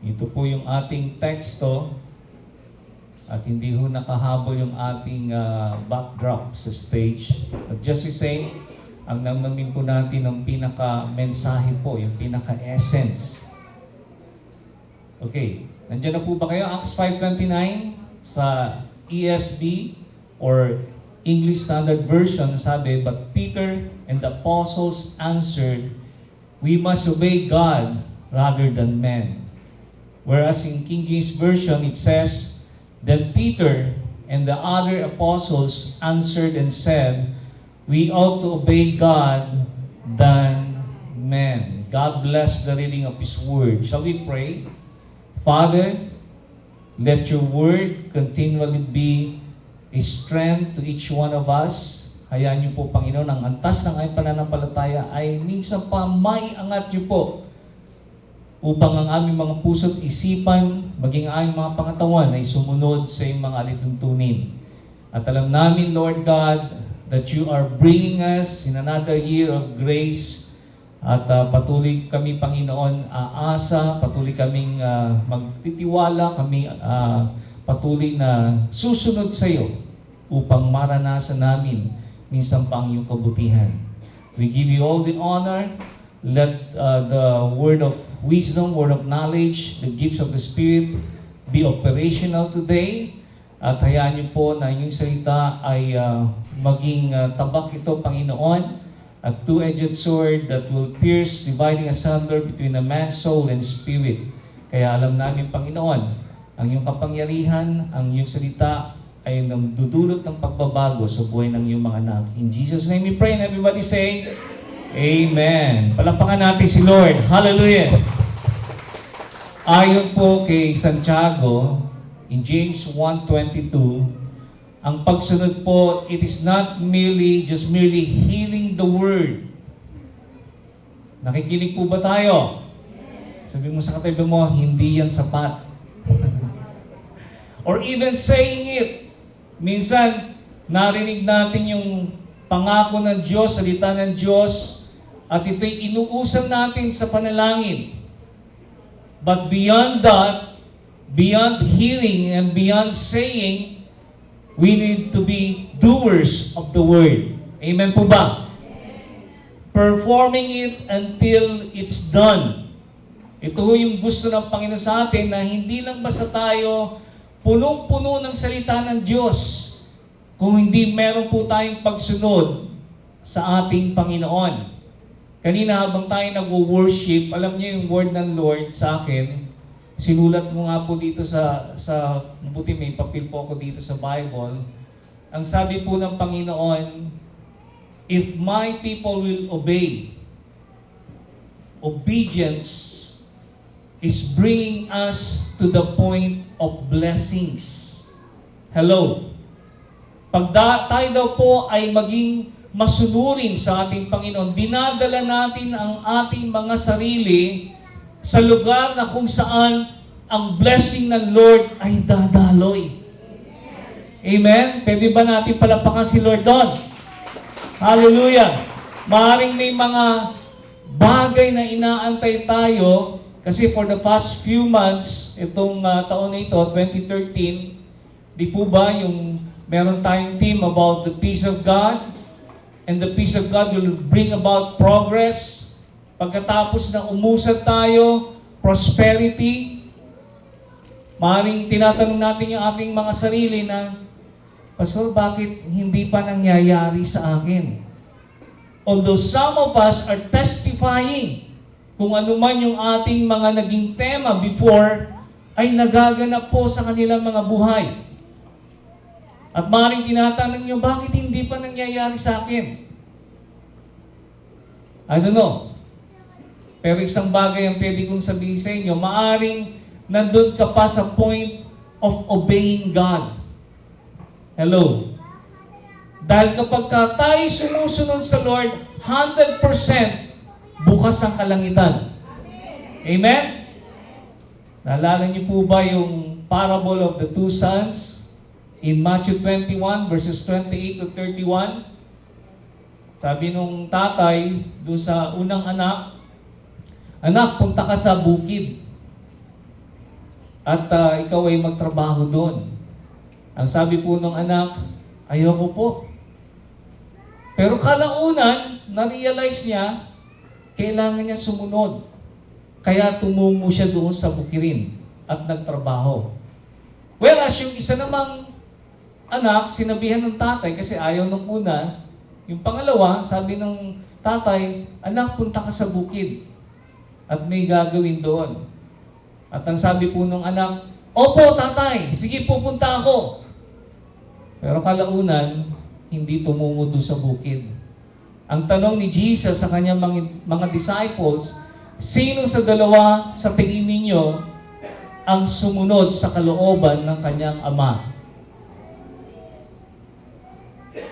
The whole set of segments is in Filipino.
Ito po yung ating teksto at hindi ho nakahabol yung ating backdrop sa stage. But just the same, ang namnamin po natin ng pinaka-mensahe po, yung pinaka-essence. Okay, nandiyan na po ba kayo? Acts 5:29 sa ESV or English Standard Version, sabi, "But Peter and the apostles answered, 'We must obey God rather than men.' Whereas in King James Version, it says, 'Then Peter and the other apostles answered and said, We ought to obey God than men.'" God bless the reading of His Word. Shall we pray? Father, let your Word continually be a strength to each one of us. Hayaan niyo po, Panginoon, ang antas ng aming pananampalataya ay minsan pa may angat niyo po upang ang aming mga puso't isipan, maging aming mga pangatawan ay sumunod sa iyong mga alituntunin. At alam namin, Lord God, that you are bringing us in another year of grace. At patuloy kami, Panginoon, aasa, patuloy kaming magtitiwala, kami patuloy na susunod sa iyo upang maranasan namin minsan pa ang iyong kabutihan. We give you all the honor. Let the word of wisdom, word of knowledge, the gifts of the Spirit be operational today. At hayaan niyo po na inyong salita ay maging tabak ito, Panginoon, a two-edged sword that will pierce, dividing asunder between a man's soul and spirit. Kaya alam namin, Panginoon, ang iyong kapangyarihan, ang iyong salita ay dudulot ng pagbabago sa buhay ng iyong mga anak. In Jesus' name we pray, and everybody say, Amen. Palapakan natin si Lord. Hallelujah. Ayon po kay Santiago, in James 1:22, ang pagsunod po, it is not merely hearing the word. Nakikinig po ba tayo? Sabi mo sa katabi mo, hindi yan sapat. Or even saying it. Minsan, narinig natin yung pangako ng Diyos, salita ng Diyos, at ito'y inuusap natin sa panalangin. But beyond that, beyond hearing and beyond saying, we need to be doers of the word. Amen po ba? Performing it until it's done. Ito yung gusto ng Panginoon sa atin, na hindi lang basta tayo punong-puno ng salita ng Diyos, kung hindi meron po tayong pagsunod sa ating Panginoon. Kanina habang tayo nag-worship, alam niyo yung word ng Lord sa akin, sinulat mo nga po dito sa mabuti may papel po ako dito sa Bible. Ang sabi po ng Panginoon, if my people will obey, obedience is bringing us to the point of blessings. Hello. Pag tayo daw po ay maging masunurin sa ating Panginoon, dinadala natin ang ating mga sarili sa lugar na kung saan ang blessing ng Lord ay dadaloy. Amen? Pwede ba natin palapakan si Lord doon? Hallelujah! Maaaring may mga bagay na inaantay tayo kasi for the past few months, itong taon na ito, 2013, di po ba yung meron tayong theme about the peace of God, and the peace of God will bring about progress. Pagkatapos na umusad tayo, prosperity, maaaring tinatanong natin yung ating mga sarili na, Pastor, bakit hindi pa nangyayari sa akin? Although some of us are testifying kung ano man yung ating mga naging tema before, ay nagaganap po sa kanilang mga buhay. At maaaring tinatanong nyo, bakit hindi pa nangyayari sa akin? I don't know. Pero isang bagay ang pwede kong sabihin sa inyo, maaring nandun ka pa sa point of obeying God. Hello? Dahil kapag tayo sumusunod sa Lord, 100% bukas ang kalangitan. Amen? Naalala niyo po ba yung parable of the two sons in Matthew 21 verses 28 to 31? Sabi nung tatay doon sa unang anak, "Anak, punta ka sa bukid. at ikaw ay magtrabaho doon. Ang sabi po ng anak, ayoko po. Pero kalaunan, na-realize niya, kailangan niya sumunod. Kaya tumungo siya doon sa bukirin at nagtrabaho. Whereas yung isa namang anak, sinabihan ng tatay kasi ayaw nung una. Yung pangalawa, sabi ng tatay, anak, punta ka sa bukid at may gagawin doon. At ang sabi po ng anak, opo tatay, sige pupunta ako. Pero kalaunan, hindi tumungo doon sa bukid. Ang tanong ni Jesus sa kanyang mga disciples, sino sa dalawa sa tingin ninyo ang sumunod sa kalooban ng kanyang ama?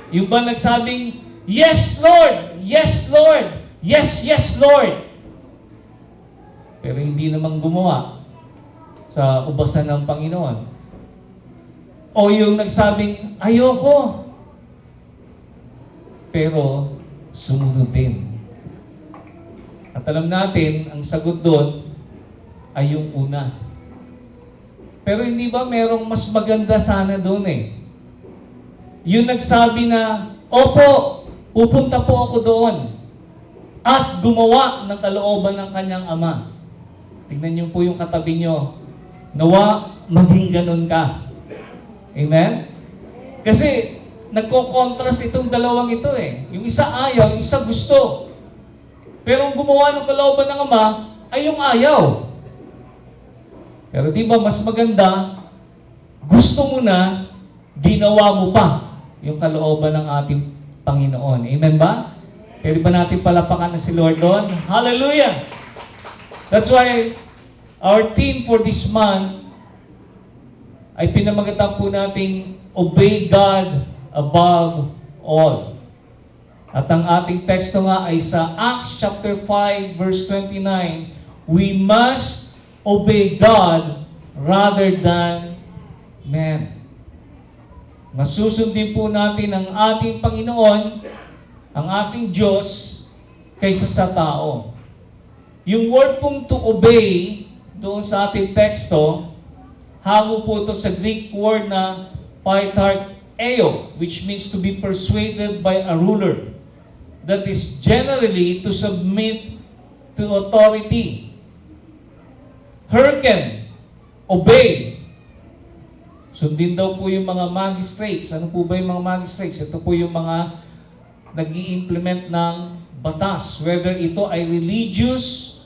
Yung ba nagsabing, yes Lord, yes Lord, yes, yes Lord. Pero hindi naman gumawa sa ubasan ng Panginoon. O yung nagsabing, ayoko. Pero sumunod din. At alam natin, ang sagot doon ay yung una. Pero hindi ba merong mas maganda sana doon eh? Yung nagsabi na, opo, pupunta po ako doon. At gumawa ng kalooban ng kanyang ama. Tingnan niyo po yung katabi niyo. Nawa, maging ganun ka. Amen? Kasi, nagko-contrast itong dalawang ito eh. Yung isa ayaw, yung isa gusto. Pero ang gumawa ng kalooban ng ama ay yung ayaw. Pero di ba mas maganda, gusto mo na, ginawa mo pa yung kalooban ng ating Panginoon. Amen ba? Pwede ba natin palapakan na si Lord doon? Hallelujah! That's why our theme for this month ay pinamagatan po nating Obey God above all. At ang ating teksto nga ay sa Acts chapter 5 verse 29, we must obey God rather than men. Masusundin po natin ang ating Panginoon, ang ating Diyos, kaysa sa tao. Yung word pong to obey, doon sa ating teksto, hango po ito sa Greek word na paitareo, which means to be persuaded by a ruler. That is generally to submit to authority. Hearken, obey. Sundin daw po yung mga magistrates. Ano po ba yung mga magistrates? Ito po yung mga nag-i-implement ng batas. Whether ito ay religious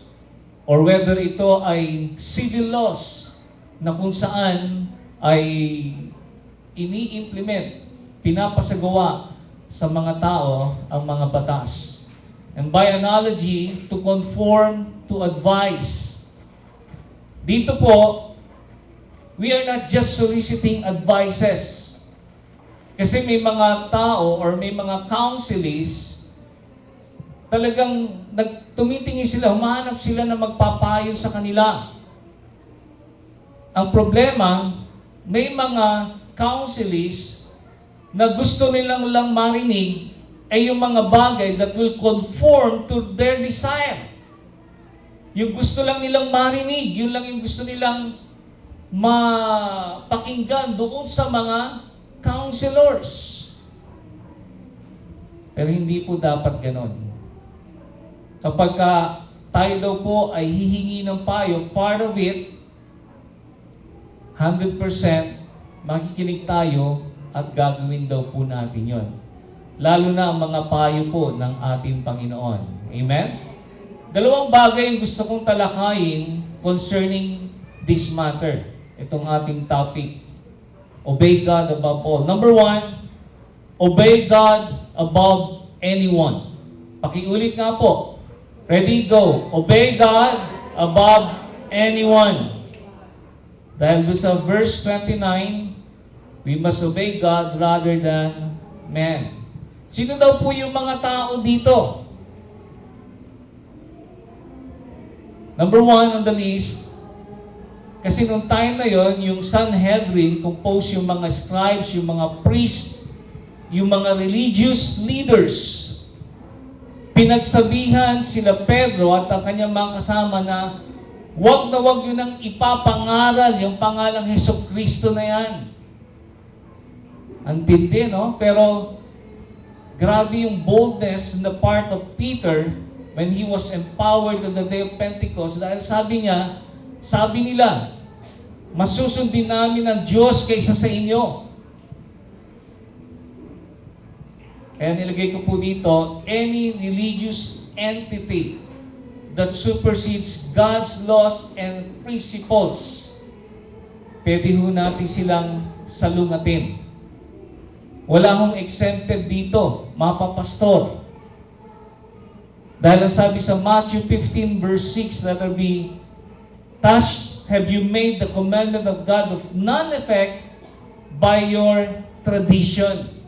or whether ito ay civil laws na kung saan ay ini-implement, pinapasagawa sa mga tao ang mga batas. And by analogy, to conform to advice. Dito po, we are not just soliciting advices. Kasi may mga tao or may mga counselists, talagang tumitingin sila, humahanap sila na magpapayo sa kanila. Ang problema, may mga counselists na gusto nilang lang marinig ay yung mga bagay that will conform to their desire. Yung gusto lang nilang marinig, yun lang yung gusto nilang mapakinggan doon sa mga counselors. Pero hindi po dapat ganon. Kapag tayo daw po ay hihingi ng payo, part of it, 100% makikinig tayo at gagawin daw po natin yon. Lalo na ang mga payo po ng ating Panginoon. Amen? Dalawang bagay yung gusto kong talakayin concerning this matter. Itong ating topic. Obey God above all. Number 1, obey God above anyone. Pakiulit nga po. Ready, go. Obey God above anyone. Dahil doon sa verse 29, we must obey God rather than men. Sino daw po yung mga tao dito? Number 1 on the list, kasi nung time na yon, yung Sanhedrin, composed yung mga scribes, yung mga priests, yung mga religious leaders. Pinagsabihan sila Pedro at ang kanyang mga kasama na Huwag na huwag nyo nang ipapangaral yung pangalang Hesus Kristo na yan. Antindi, no? Pero, grabe yung boldness in the part of Peter when he was empowered on the day of Pentecost dahil sabi nila, masusundin namin ang Diyos kaysa sa inyo. Kaya nilagay ko po dito, any religious entity that supersedes God's laws and principles, pwede ho natin silang salungatin. Wala hong exempted dito, mga pastor. Dahil ang sabi sa Matthew 15 verse 6, letter B, thus have you made the commandment of God of none effect by your tradition.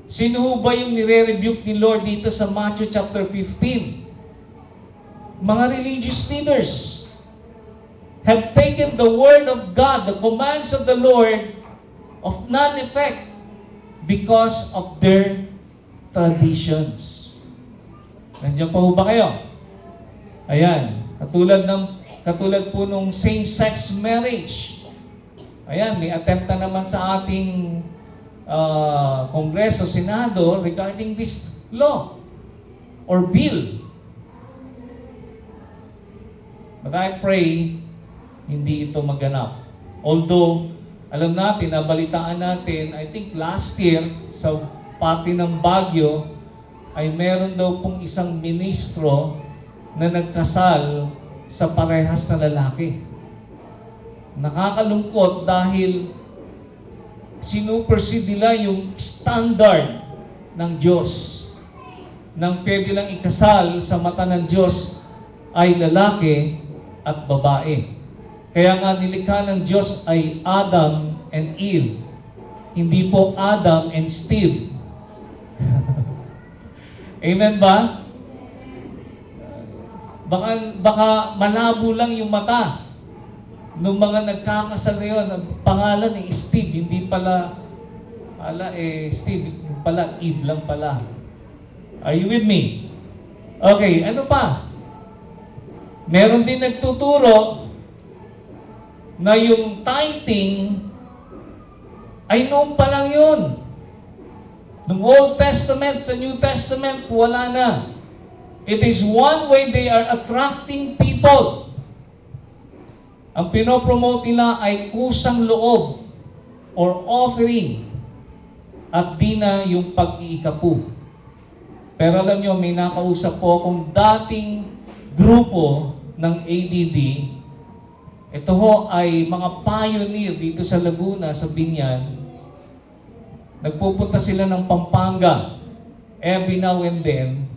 Sino ho ba yung nire-rebuke ni Lord dito sa Matthew chapter 15? Mga religious leaders have taken the word of God, the commands of the Lord, of none effect because of their traditions. Nandiyan pa ho ba kayo? Ayan, katulad po nung same-sex marriage. Ayan, may attempt na naman sa ating Kongreso, Senado regarding this law or bill. But I pray, hindi ito maganap. Although, alam natin, nabalitaan natin, I think last year, sa pati ng Baguio, ay meron daw pong isang ministro na nagkasal sa parehas na lalaki. Nakakalungkot dahil sinupersede nila yung standard ng Diyos. Nang pwede lang ikasal sa mata ng Diyos ay lalaki at babae. Kaya nga nilikha ng Diyos ay Adam and Eve. Hindi po Adam and Steve. Amen ba? Baka malabo lang yung mata nung mga nagkakasal na yun. Ang pangalan ay Steve, hindi pala Steve, pala Eve lang pala. Are you with me? Okay, ano pa? Meron din nagtuturo na yung tithing ay noon pa lang yun. Nung Old Testament, sa New Testament, wala na. It is one way they are attracting people. Ang pinopromote nila ay kusang loob or offering at di na yung pag-iikapu. Pero alam nyo, may nakausap po akong dating grupo ng ADD. Ito ho ay mga pioneer dito sa Laguna, sa Binyan. Nagpupunta sila ng Pampanga every now and then.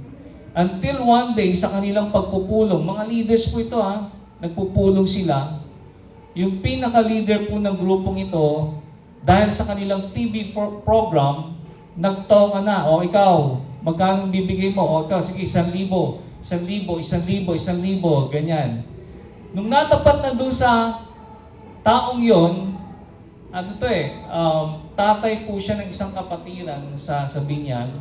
Until one day, sa kanilang pagpupulong, mga leaders po ito nagpupulong sila. Yung pinaka-leader po ng grupong ito, dahil sa kanilang TV program, nagtoka na, o ikaw, magkano bibigay mo? O ikaw, sige, 1,000, 1,000, ganyan. Nung natapat na doon sa taong yon, tatay po siya ng isang kapatiran sa Binyan.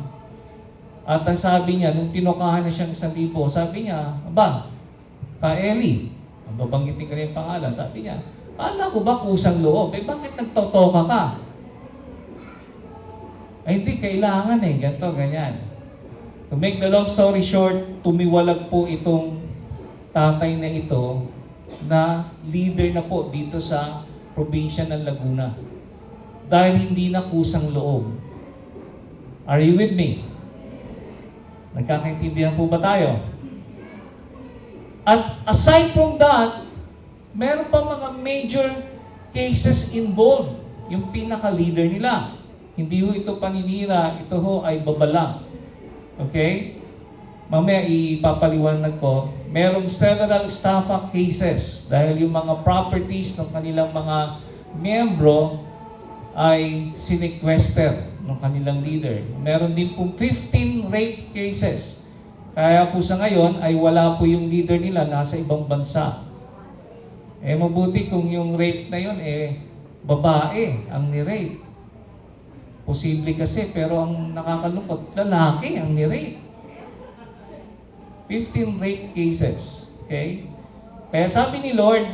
At ang sabi niya, nung tinukahan na siyang 1,000, sabi niya, aba, Eli, babanggitin ka rin yung pangalan, sabi niya, ala ko ba kusang loob? Bakit nagtotoka ka? Ay, hindi, kailangan ganito, ganyan. To make the long story short, tumiwalag po itong tatay na ito na leader na po dito sa probinsya ng Laguna. Dahil hindi na kusang loob. Are you with me? Nagkakaintindihan po ba tayo? At aside from that, meron pa mga major cases involved. Yung pinaka-leader nila. Hindi ho ito paninira, ito ho ay babala. Okay? Mamaya ipapaliwanag ko. Merong several estafa cases dahil yung mga properties ng kanilang mga miyembro ay sinequester ng kanilang leader. Meron din po 15 rape cases. Kaya po sa ngayon ay wala po yung leader nila, nasa ibang bansa. Mabuti kung yung rape na yun, babae ang ni-rape. Posible kasi, pero ang nakakalungkot, lalaki ang ni-rape. 15 rape cases. Okay? Kaya sabi ni Lord,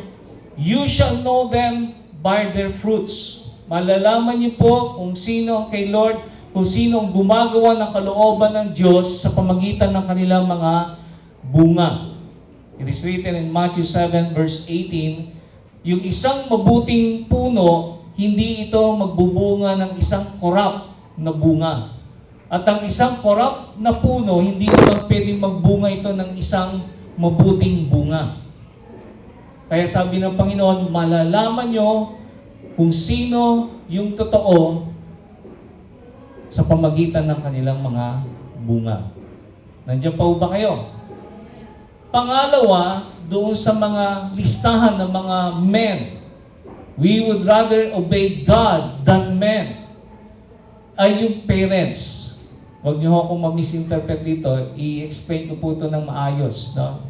you shall know them by their fruits. Malalaman niyo po kung sino kay Lord, kung sino ang gumagawa ng kalooban ng Diyos sa pamagitan ng kanilang mga bunga. It is written in Matthew 7 verse 18, yung isang mabuting puno, hindi ito magbubunga ng isang korap na bunga. At ang isang korap na puno, hindi naman pwedeng magbunga ito ng isang mabuting bunga. Kaya sabi ng Panginoon, malalaman nyo kung sino yung totoo sa pamagitan ng kanilang mga bunga. Nandiyan pa ba kayo? Pangalawa, doon sa mga listahan ng mga men, we would rather obey God than men, ay yung parents. Huwag niyo akong ma-misinterpret dito, i-explain ko po ito ng maayos. No?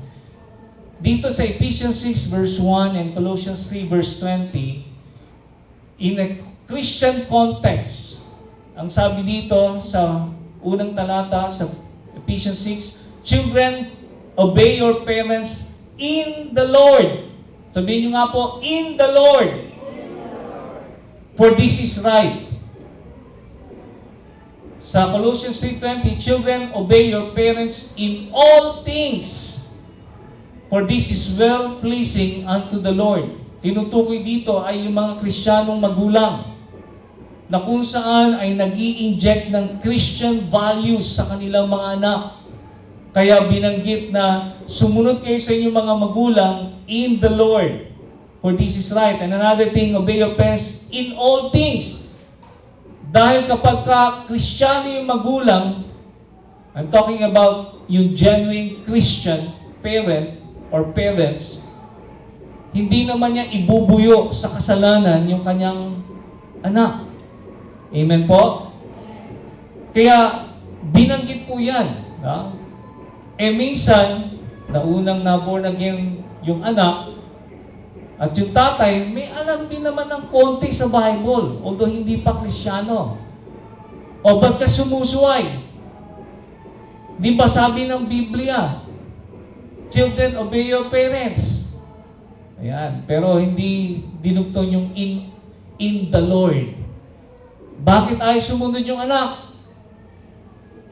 Dito sa Ephesians 6 verse 1 and Colossians 3 verse 20, in a Christian context, ang sabi dito sa unang talata sa Ephesians 6, children, obey your parents in the Lord. Sabihin niyo nga po, in the Lord. For this is right. Sa Colossians 3:20, children, obey your parents in all things. For this is well-pleasing unto the Lord. Tinutukoy dito ay yung mga Kristiyanong magulang na kung saan ay nag-i-inject ng Christian values sa kanilang mga anak. Kaya binanggit na sumunod kayo sa inyong mga magulang in the Lord. For this is right. And another thing, obey your parents in all things. Dahil kapag Kristiyano yung magulang, I'm talking about yung genuine Christian parent or parents, hindi naman niya ibubuyo sa kasalanan yung kanyang anak. Amen po? Kaya binanggit po yan. Minsan, naunang na-born again yung anak, at yung tatay, may alam din naman ng konti sa Bible, although hindi pa Kristiyano. O ba't ka sumusuway? Di ba sabi ng Biblia, children, obey your parents. Ayan. Pero hindi dinugtong yung in the Lord. Bakit ay sumunod yung anak?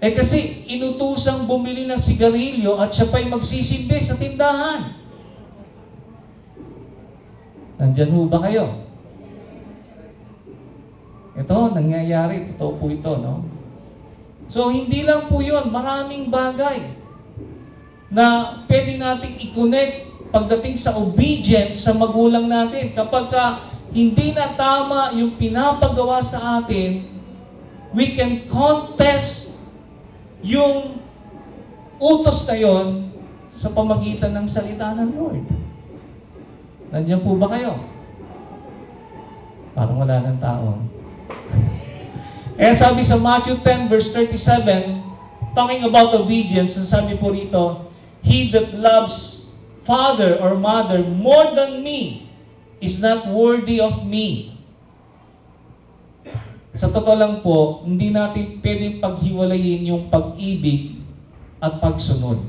Kasi inutusang bumili ng sigarilyo at siya pa'y magsisindi sa tindahan. Nandyan ho ba kayo? Ito, nangyayari. Totoo po ito, no? So, hindi lang po yun. Maraming bagay na pwede nating i-connect pagdating sa obedience sa magulang natin. Kapag hindi na tama yung pinapagawa sa atin, we can contest yung utos na yun sa pamagitan ng salita ng Lord. Nandiyan po ba kayo? Parang wala ng tao. Sabi sa Matthew 10 verse 37, talking about obedience, sabi po rito, he that loves father or mother more than me is not worthy of me. Sa totoo lang po, hindi natin pwedeng paghiwalayin yung pag-ibig at pagsunod.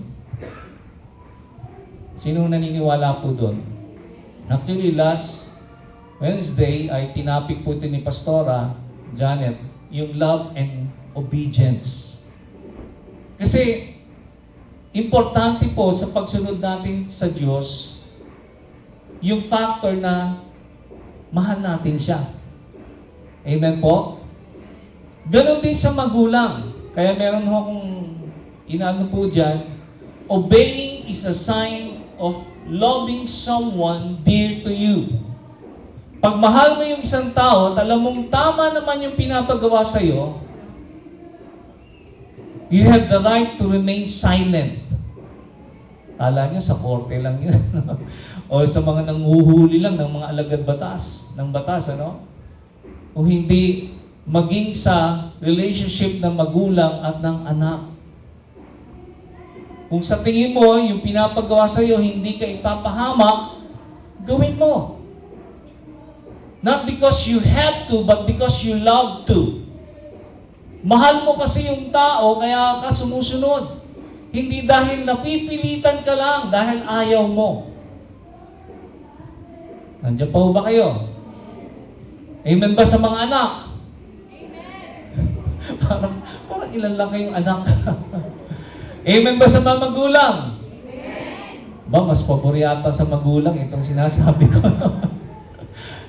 Sino naniniwala po doon? Actually, last Wednesday ay tinapik po ito ni Pastora Janet, yung love and obedience. Kasi, importante po sa pagsunod natin sa Diyos, yung factor na mahal natin siya. Amen po? Ganon din sa magulang. Kaya meron ho akong inaano po dyan, obeying is a sign of loving someone dear to you. Pag mahal mo yung isang tao at alam mong tama naman yung pinapagawa sa'yo, you have the right to remain silent. Kala nyo sa korte lang yun. O sa mga nanguhuli lang ng mga alagad batas, ng batas, ano? O hindi maging sa relationship ng magulang at ng anak. Kung sa tingin mo, yung pinapagawa sa iyo, hindi ka ipapahamak, gawin mo. Not because you have to, but because you love to. Mahal mo kasi yung tao, kaya ka sumusunod. Hindi dahil napipilitan ka lang, dahil ayaw mo. Nandiyan pa ba kayo? Amen ba sa mga anak? parang ilan lang kayong anak. Amen ba sa mga magulang? Ba, mas paboryata sa magulang itong sinasabi ko.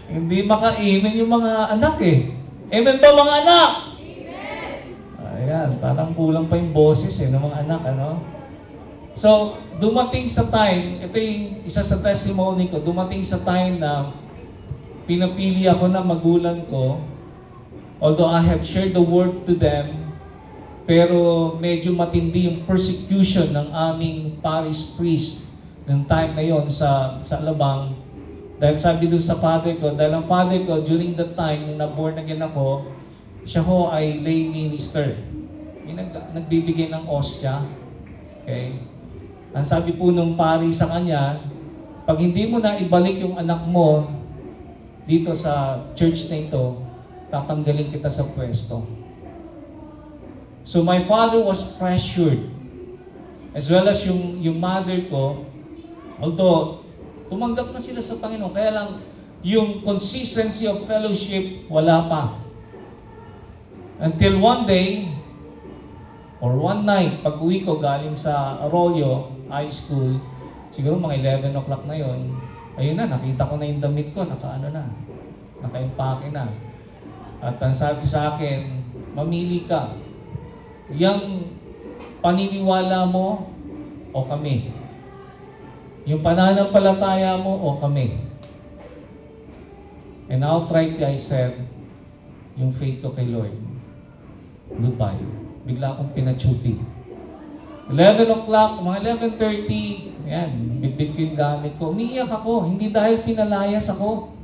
Hindi maka-amen yung mga anak eh. Amen ba mga anak? Ayan, parang kulang pa yung boses ng mga anak, ano? So, dumating sa time, ito yung isa sa testimony ko, dumating sa time na pinapili ako ng magulang ko, although I have shared the word to them, pero medyo matindi yung persecution ng aming parish priest ng time na yon sa Alabang. Dahil sabi doon sa father ko, dahil ang father ko, during that time, nung na-born again ako, siya ho ay lay minister. Yung nagbibigay ng ostya. Okay? Ang sabi po nung pari sa kanya, pag hindi mo na ibalik yung anak mo dito sa church na ito, tatanggalin kita sa pwesto. So my father was pressured, as well as yung mother ko, although tumanggap na sila sa Panginoon, kaya lang yung consistency of fellowship, wala pa. Until one day, or one night, pag uwi ko galing sa Arroyo High School, siguro mga 11 o'clock na yon, ayun na, nakita ko na yung damit ko, naka-impake na. At ang sabi sa akin, mamili ka. Yung paniniwala mo o kami? Yung pananampalataya mo o kami? And outrightly I said, yung faith ko kay Lord. Goodbye. Bigla akong pinatsupi. 11 o'clock, mga 11:30, yan, bitbit ko yung gamit ko. Umiiyak ako, hindi dahil pinalayas ako.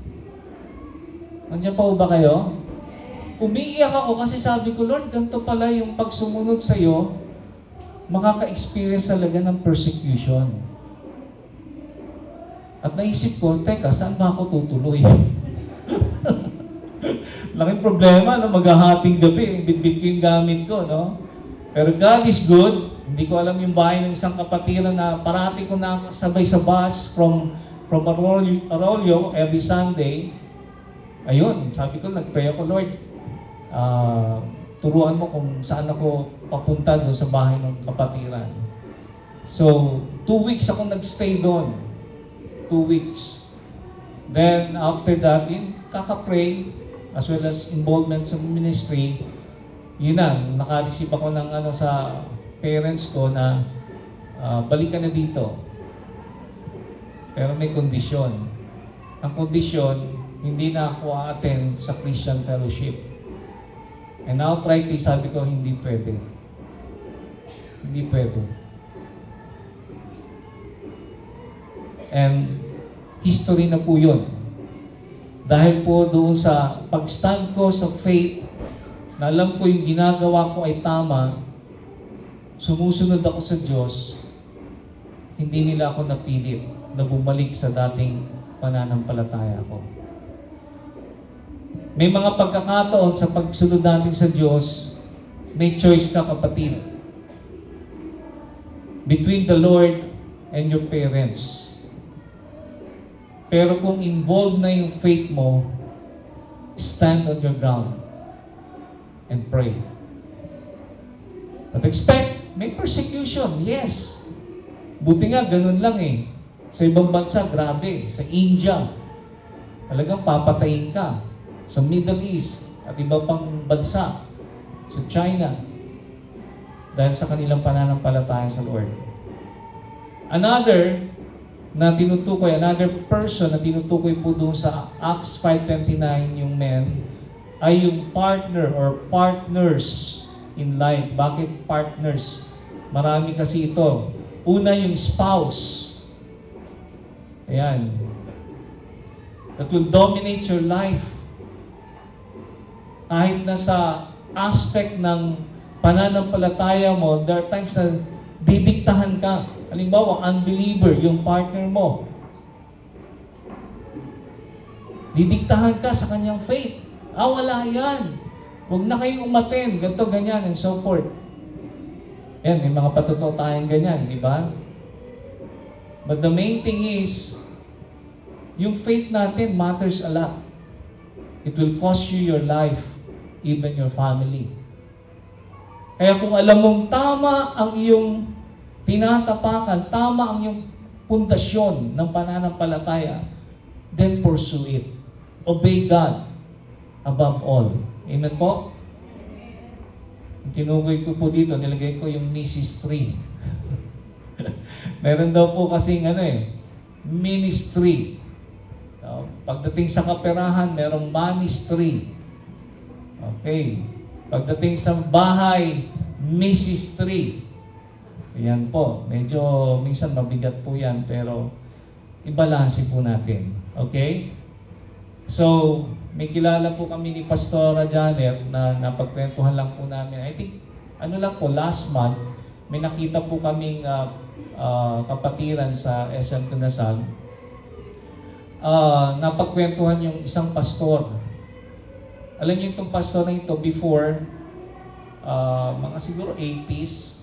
Nandiyan pa ba kayo? Umiiyak ako kasi sabi ko, Lord, ganito pala yung pagsumunod sa'yo, makaka-experience talaga ng persecution. At naisip ko, teka, saan ba ako tutuloy? Laking problema, no? Maghahating gabi, bitbit ko yung gamit ko, no? Pero God is good. Hindi ko alam yung bahay ng isang kapatiran na parati ko nakasabay sa bus from Arroyo every Sunday. Ayun, sabi ko, nag-pray ako, Lord, turuan mo kung saan ako papunta doon sa bahay ng kapatiran. So, 2 weeks ako nag-stay doon. 2 weeks. Then, after that, yun, kaka-pray, as well as involvement sa ministry, yun na, naka-receive ako ng sa parents ko na balikan na dito. Pero may kondisyon. Ang kondisyon, hindi na ako a-attend sa Christian fellowship. And outrightly sabi ko, hindi pwede. Hindi pwede. And history na po yun. Dahil po doon sa pag-stand ko sa faith, na alam ko yung ginagawa ko ay tama, sumusunod ako sa Diyos, hindi nila ako napilit na bumalik sa dating pananampalataya ko. May mga pagkakataon sa pagsunod natin sa Diyos, may choice ka, kapatid, between the Lord and your parents. Pero kung involved na yung faith mo, stand on your ground and pray. But expect, may persecution, yes. Buti nga, ganun lang eh. Sa ibang bansa, grabe. Sa India, talagang papatayin ka. Sa Middle East, at iba pang bansa. Sa China, dahil sa kanilang pananampalataya sa Lord. Another person na tinutukoy po doon sa Acts 5:29, yung men, ay yung partner or partners in life. Bakit partners? Marami kasi ito. Una, yung spouse. Ayan. That will dominate your life. Kahit na sa aspect ng pananampalataya mo, there are times na didiktahan ka. Halimbawa, unbeliever, yung partner mo. Didiktahan ka sa kanyang faith. Wala yan. Huwag na kayong umattend, ganito, ganyan, and so forth. Yan, may mga patotoo tayong ganyan, di ba? But the main thing is, Yung faith natin matters a lot. It will cost you your life, even your family. Kaya kung alam mong tama ang iyong tinatapakan, tama ang iyong pundasyon ng pananampalataya, then pursue it. Obey God above all. Amen po? Ang tinukoy ko po dito, nilagay ko yung Mrs. 3. Meron daw po kasing ministry. Pagdating sa kaperahan, merong ministry. Okay. Pagdating sa bahay, Mrs. 3. Ayan po. Medyo minsan mabigat po yan, pero ibalanse po natin. Okay? So, may kilala po kami ni Pastora Janet na napagkwentuhan lang po namin. I think, last month, may nakita po kaming kapatiran sa SM Tunasal. Napagkwentuhan yung isang pastor. Alam niyo itong pastor na ito before, mga siguro 80s,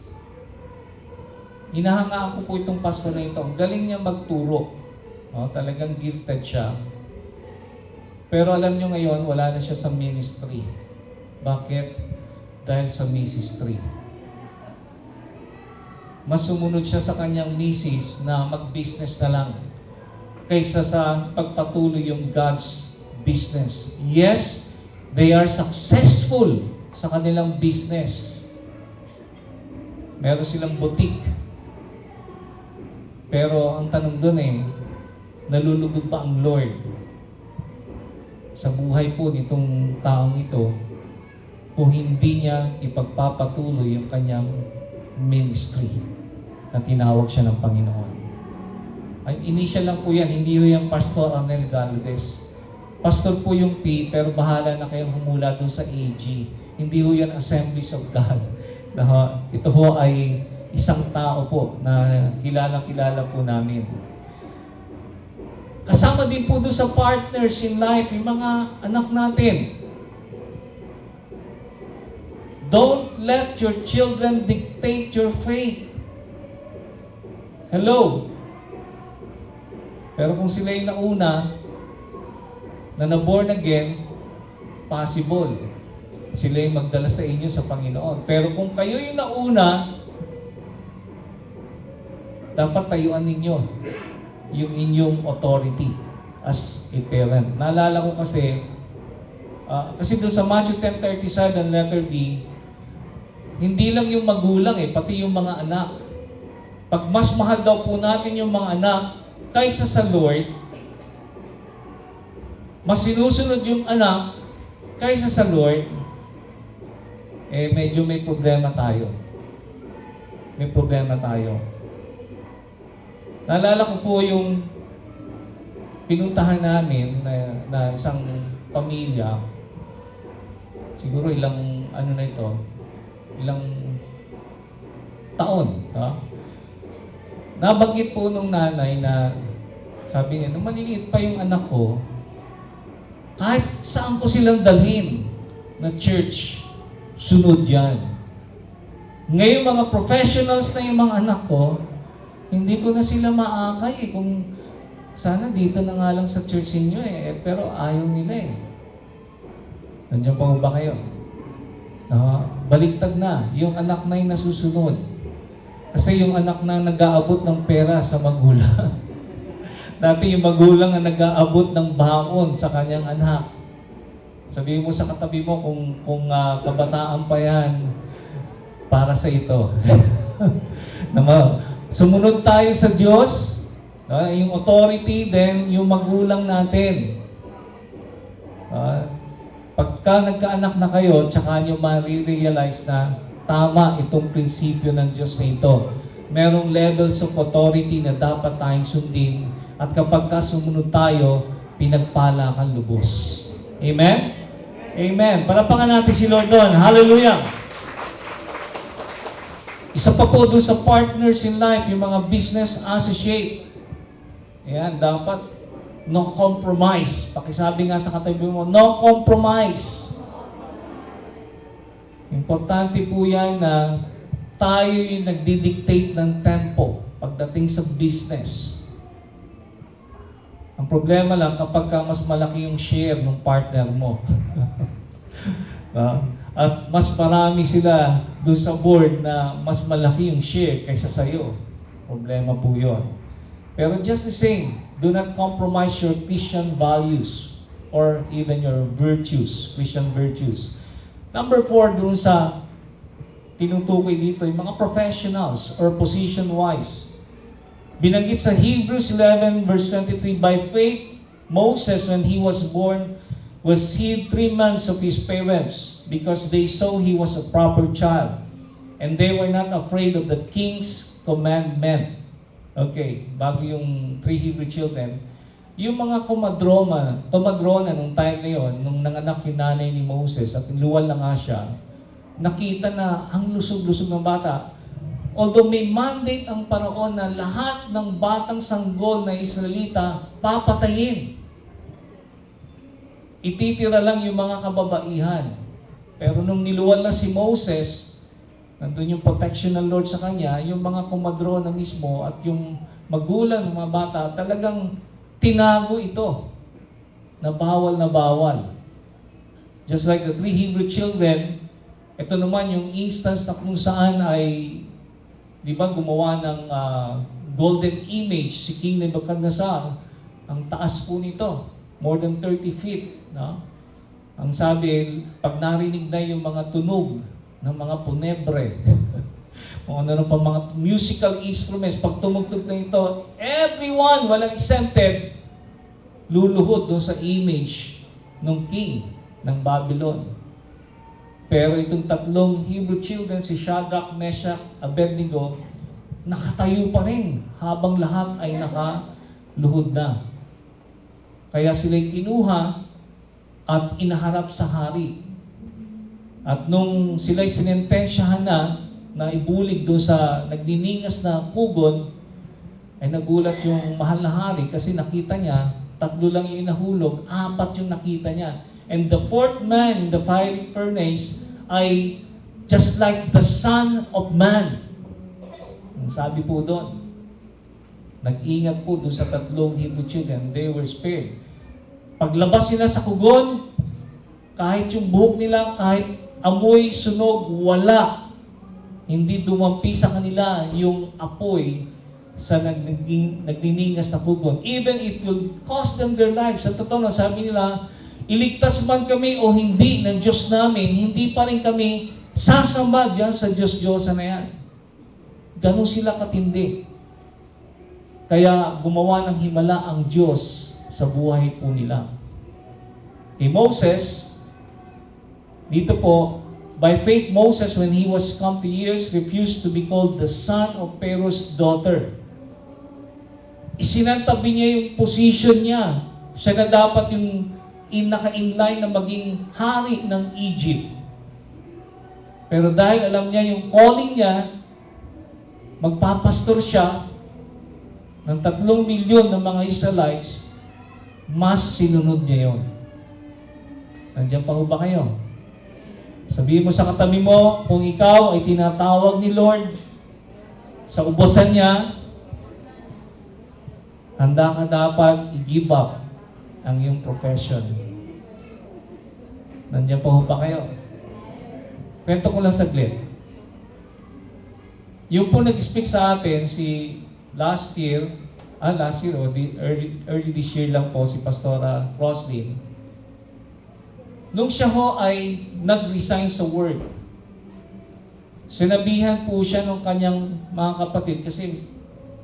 hinahangaan ko po itong pastor na ito. Ang galing niya magturo. Talagang gifted siya. Pero alam niyo ngayon, wala na siya sa ministry. Bakit? Dahil sa Mrs. 3. Mas sumunod siya sa kanyang misis na mag-business na lang kaysa sa pagpatuloy yung God's business. Yes, they are successful sa kanilang business. Meron silang boutique. Pero ang tanong doon nalulugod pa ang Lord sa buhay po nitong taong ito kung hindi niya ipagpapatuloy yung kanyang ministry na tinawag siya ng Panginoon. Ay, initial lang po yan, hindi ho yung Pastor Arnel Galvez. Pastor po yung P, pero bahala na kayong humula doon sa AG. Hindi ho yan Assemblies of God. Ito ho ay isang tao po na kilala po namin. Kasama din po doon sa partners in life, yung mga anak natin. Don't let your children dictate your faith. Hello? Pero kung sila yung nauna, na na-born again, possible. Sila yung magdala sa inyo sa Panginoon. Pero kung kayo yung nauna, dapat tayuan ninyo yung inyong authority as a parent. Naalala ko kasi doon sa Matthew 10:37, letter B, hindi lang yung magulang pati yung mga anak. Pag mas mahal daw po natin yung mga anak kaysa sa Lord, mas sinusunod yung anak kaysa sa Lord, medyo may problema tayo. May problema tayo. Naalala ko po yung pinuntahan namin na isang pamilya, siguro ilang taon. Nabanggit po nung nanay na sabi niya, nung maliliit pa yung anak ko, kahit saan ko silang dalhin na church, sunod yan. Ngayon mga professionals na yung mga anak ko, hindi ko na sila maakay kung sana dito na nga lang sa church ninyo pero ayaw nila Nandiyan pa ba kayo? Baliktad na, yung anak na yung nasusunod. Kasi yung anak na nag-aabot ng pera sa magulang. Dati yung magulang na nag-aabot ng baon sa kanyang anak. Sabihin mo sa katabi mo kung kabataan pa yan, para sa ito. Sumunod tayo sa Diyos, yung authority, then yung magulang natin. Pagka nagkaanak na kayo, tsaka nyo ma-realize na tama itong prinsipyo ng Diyos na ito. Merong levels of authority na dapat tayong sundin, at kapag sumunod tayo, pinagpala kang lubos. Amen? Amen. Palapakan natin si Lord doon. Hallelujah! Isa pa po doon sa partners in life, yung mga business associate. Ayan, dapat no compromise. Pakisabi nga sa katabi mo, no compromise. Importante po yan na tayo yung nagdidictate ng tempo pagdating sa business. Ang problema lang kapag ka mas malaki yung share ng partner mo. At mas marami sila doon sa board na mas malaki yung share kaysa sa'yo. Problema po yun. Pero just the same, do not compromise your Christian values or even your virtues, Christian virtues. Number 4, doon sa tinutukoy dito, yung mga professionals or position-wise. Binanggit sa Hebrews 11 verse 23, by faith, Moses, when he was born, was hid 3 months of his parents because they saw he was a proper child. And they were not afraid of the king's commandment. Okay, bago yung 3 Hebrew children, yung mga komadrona nung time na yun, nung nanganak yung nanay ni Moses at luwal na nga siya, nakita na ang lusog-lusog ng bata. Although may mandate ang Paraon na lahat ng batang sanggol na Israelita papatayin. Ititira lang yung mga kababaihan. Pero nung niluwal na si Moses, nandun yung protection ng Lord sa kanya, yung mga komadrona mismo at yung magulang ng mga bata, talagang tinago ito na bawal na bawal. Just like the 3 Hebrew children, ito naman yung instance na kung saan ay, di ba, gumawa ng golden image si King Nebuchadnezzar. Ang taas po nito, more than 30 feet. No? Ang sabi, pag narinig na yung mga tunog ng mga punebre, kung ano pa mga musical instruments, pag tumugtog na ito, everyone, walang exempted, luluhod doon sa image ng king ng Babylon. Pero itong 3 Hebrew children, si Shadrach, Meshach, Abednego, nakatayo pa rin habang lahat ay nakaluhod na. Kaya sila'y kinuha at inaharap sa hari. At nung sila'y sinentensyahan na ibulig doon sa nagdiningas na kugon, ay nagulat yung mahal na hari kasi nakita niya, 3 lang yung inahulog, 4 yung nakita niya. And the 4th man in the fiery furnace ay just like the Son of Man. Ang sabi po doon, nag-ingat po doon sa 3 Hebrew children, they were spared. Paglabas sila sa kugon, kahit yung buhok nila, kahit amoy, sunog, wala. Hindi dumampi sa kanila yung apoy sa nagdiningas na kugon. Even it will cost them their lives. Sa totoo na, sabi nila, iligtas man kami o hindi ng Diyos namin, hindi pa rin kami sasamba dyan sa Diyos-Diyosa na yan. Ganun sila katindi. Kaya gumawa ng himala ang Diyos sa buhay po nila. Kay Moses, dito po, by faith Moses, when he was come to years, refused to be called the son of Pharaoh's daughter. Isinantabi niya yung position niya. Siya na dapat yung naka-inline na maging hari ng Egypt. Pero dahil alam niya yung calling niya, magpapastor siya ng 3 milyon ng mga Israelites, mas sinunod niya yon. Nandiyan pa ba kayo? Sabihin mo sa katabi mo, kung ikaw ay tinatawag ni Lord sa ubosan niya, handa ka dapat i-give up ang iyong profession. Nandiyan pa ba kayo? Kwento ko lang saglit. Yung po nag-speak sa atin last year, early this year lang po, si Pastora Roslyn. Nung siya ho ay nag-resign sa work, sinabihan po siya ng kanyang mga kapatid kasi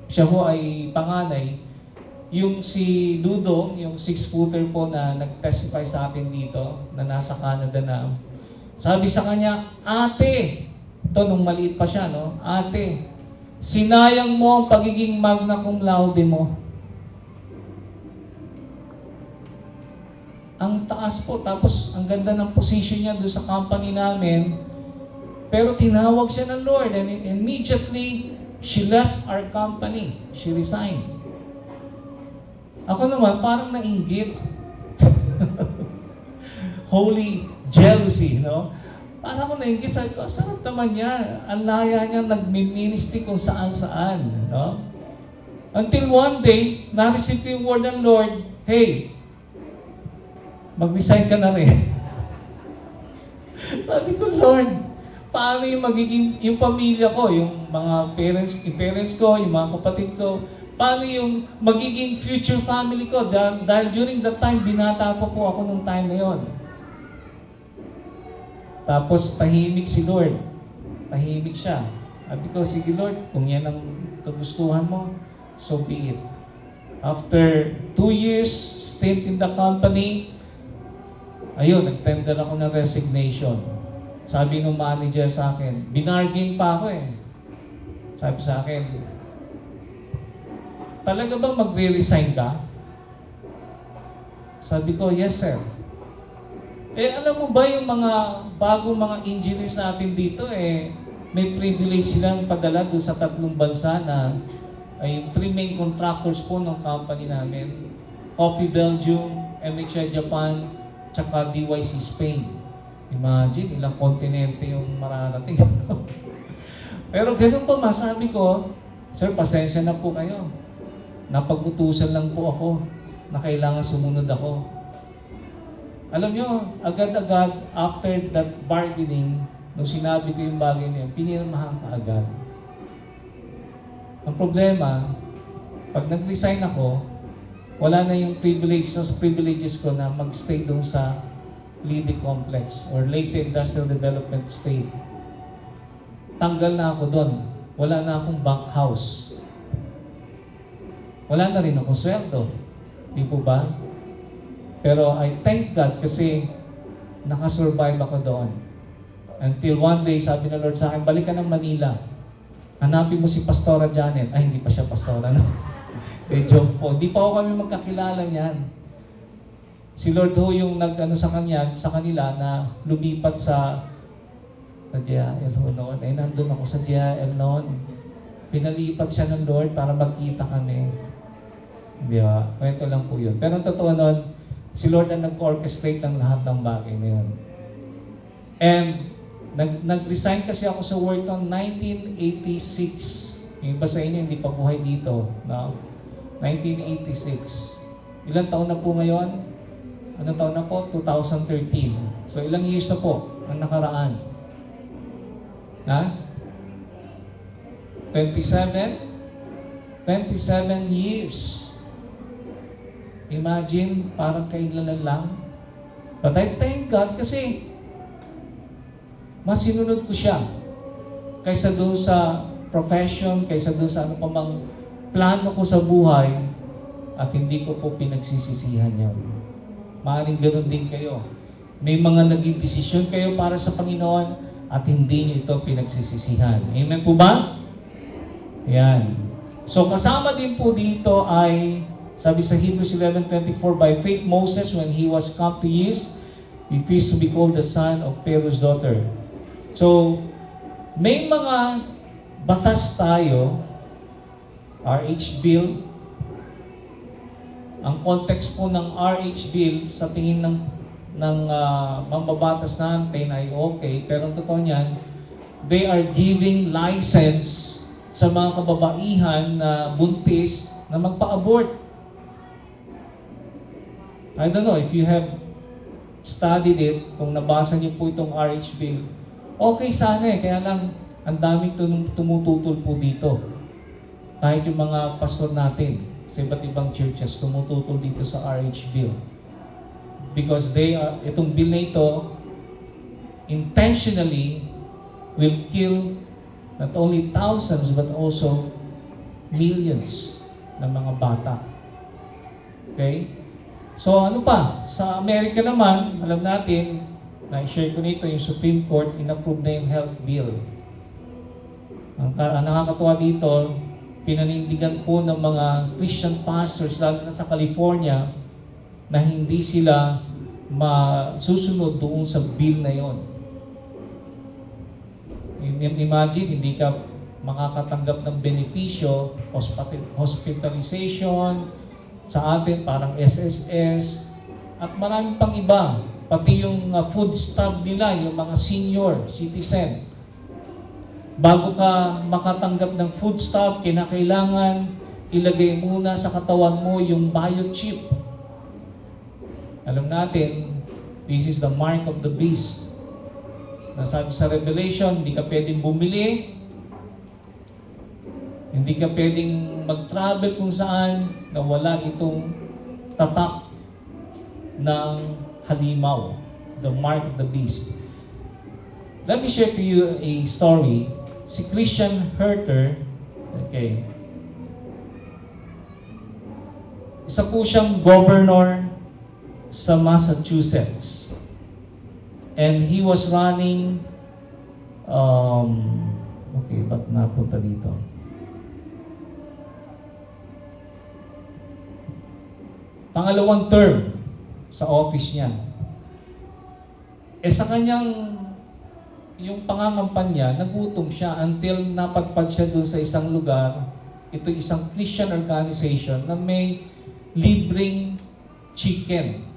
siya ho ay panganay. Yung si Dudong, yung 6-footer po na nag-testify sa atin dito, na nasa Canada na, sabi sa kanya, ate, ito nung maliit pa siya, no? Ate, sinayang mo ang pagiging magna cum laude mo. Ang taas po, tapos ang ganda ng position niya doon sa company namin. Pero tinawag siya ng Lord and immediately, she left our company. She resigned. Ako naman, parang nainggit. Holy jealousy, no? Parang ako nainggit, sabi ko, sarap naman niya. Ang laya niya, nag-ministry kung saan-saan, no? Until one day, na-receive ko yung word ng Lord, hey, mag-resign ka na rin. Sabi ko, Lord, paano yung magiging, yung pamilya ko, yung mga parents ko, yung mga kapatid ko, paano yung magiging future family ko? Dahil during that time, binata pa po ako nung time na yon. Tapos tahimik si Lord. Tahimik siya. Sabi ko, sige Lord, kung yan ang kagustuhan mo, so be it. After 2 years stint in the company, ayun, nag-tender ako ng resignation. Sabi ng manager sa akin, binargain pa ako eh. Sabi sa akin, talaga bang magre-resign ka? Sabi ko, yes sir. Eh alam mo ba yung mga bagong mga engineers natin dito may privilege silang padala doon sa 3 bansa na ay yung 3 main contractors po ng company namin. Coffee Belgium, MHI Japan, tsaka DYC Spain. Imagine, ilang kontinente yung mararating. Pero ganun pa, masabi ko, sir, pasensya na po kayo. Napag-utusan lang po ako na kailangan sumunod ako. Alam nyo, agad-agad, after that bargaining, nung sinabi ko yung bagay niya, pinirmahan ka agad. Ang problema, pag nag-resign ako, wala na yung privileges ko na mag-stay doon sa Leyte Complex or Leyte Industrial Development Estate. Tanggal na ako doon. Wala na akong bank house. Wala na rin akong sweldo. Di po ba? Pero I thank God kasi nakasurvive ako doon. Until one day, sabi ng Lord sa akin, balik ka ng Manila. Hanapin mo si Pastora Janet. Ay, hindi pa siya pastora, no? Joke po. Di pa ako kami magkakilala niyan. Si Lord ho yung nag-ano sa kanila na lumipat sa JL ho noon. Ay, nandun ako sa JL noon. Pinalipat siya ng Lord para magkita kami. Di ba? Kwento lang po yun. Pero ang totoo noon, si Lord ang nag-orchestrate ng lahat ng bagay na yun. And nag-resign kasi ako sa work noong 1986. Yung iba sa inyo hindi pa buhay dito. No? 1986. Ilang taon na po ngayon? Anong taon na po? 2013. So ilang years na po ang nakaraan? Ha? 27? 27 years. Imagine, parang kailan lang. But I thank God kasi mas sinunod ko siya kaysa doon sa profession, kaysa doon sa ano pa mang plano ko sa buhay at hindi ko po pinagsisisihan yan. Maaaring ganoon din kayo. May mga naging desisyon kayo para sa Panginoon at hindi niyo ito pinagsisisihan. Amen po ba? Yan. So kasama din po dito ay sabi sa Hebrews 11:24, by faith Moses, when he was come to years, refused to be called the son of Pharaoh's daughter. So, may mga batas tayo, RH Bill. Ang context po ng RH Bill sa tingin ng mambabatas natin ay okay, pero ang totoo niyan, they are giving license sa mga kababaihan na buntis na magpa-abort. I don't know if you have studied it, kung nabasa niyo po itong RH Bill, okay sana kaya lang ang daming tumututol po dito. Kahit yung mga pastor natin sa iba't ibang churches tumututol dito sa RH Bill. Because itong bill na ito, intentionally will kill not only thousands but also millions ng mga bata. Okay? So ano pa? Sa Amerika naman, alam natin, na-share ko nito, yung Supreme Court in-approve na yung health bill. Ang nakakatuwa dito, pinanindigan po ng mga Christian pastors, lalo na sa California, na hindi sila masusunod doon sa bill na yon. Imagine, hindi ka makakatanggap ng benepisyo, hospitalization, sa atin parang SSS, at maraming pang iba. Pati yung food stamp nila, yung mga senior citizen. Bago ka makatanggap ng food stamp, kinakailangan ilagay muna sa katawan mo yung biochip. Alam natin, this is the mark of the beast. Nasabi sa Revelation, hindi ka pwedeng bumili, hindi ka pwedeng mag-travel kung saan na wala itong tatak ng halimaw, the mark of the beast. Let me share to you a story. Si Christian Herter, okay, isa po siyang governor sa Massachusetts. And he was running, okay, ba't napunta dito? Pangalawang term sa office niya. Sa kanyang, yung pangangampanya, nagutom siya until napadpad siya doon sa isang lugar. Ito isang Christian organization na may libreng chicken.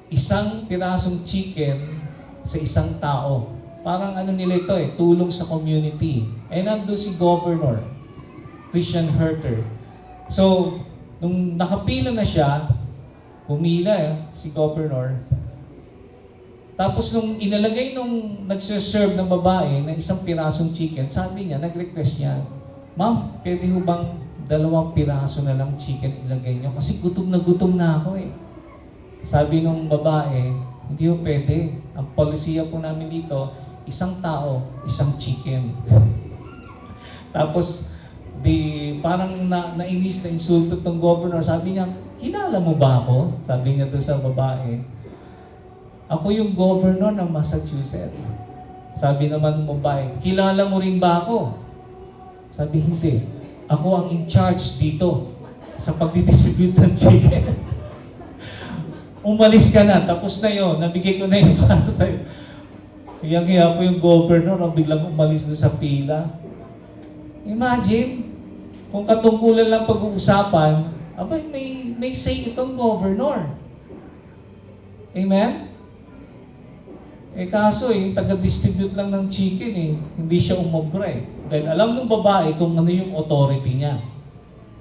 Isang pirasong chicken sa isang tao. Parang ano nila ito tulong sa community. Nandun si Governor Christian Herter. So, nung nakapila na siya, pumila si Governor. Tapos nung inalagay nung nagsiserve ng babae na isang pirasong chicken, sabi niya, nag-request niya, "Ma'am, pwede ho bang 2 piraso na lang chicken ilagay niyo? Kasi gutom na ako eh." Sabi nung babae, "Hindi ho pwede. Ang polisiya po namin dito, isang tao, isang chicken." Tapos, parang nainis na insulto tong governor. Sabi niya, "Kilala mo ba ako?" Sabi niya doon sa babae. "Ako yung governor ng Massachusetts." Sabi naman ng babae, "Kilala mo rin ba ako?" Sabi, "Hindi. Ako ang in charge dito sa pagdidistribute ng chicken." "Umalis ka na, tapos na yun. Nabigay ko na yun para sa'yo." Hiyang-hiya po yung governor, biglang umalis doon sa pila. Imagine, kung katungkulan lang pag-uusapan, abay, may say itong governor. Amen? Kaso yung taga-distribute lang ng chicken hindi siya umobra Dahil alam ng babae kung ano yung authority niya.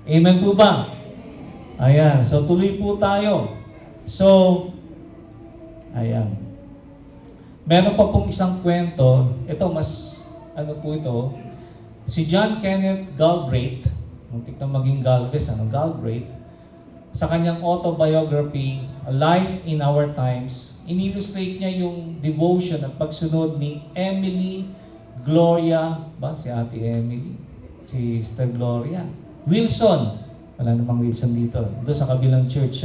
Amen po ba? Ayan, so tuloy po tayo. So, ayan. Meron pa pong isang kwento. Ito, mas, ano po ito? Si John Kenneth Galbraith, muntik na maging Galvez, Galbraith, sa kanyang autobiography, A Life in Our Times, in-illustrate niya yung devotion at pagsunod ni Emily Gloria, si Ate Emily, si Sister Gloria, Wilson, wala namang Wilson dito, doon sa kabilang church,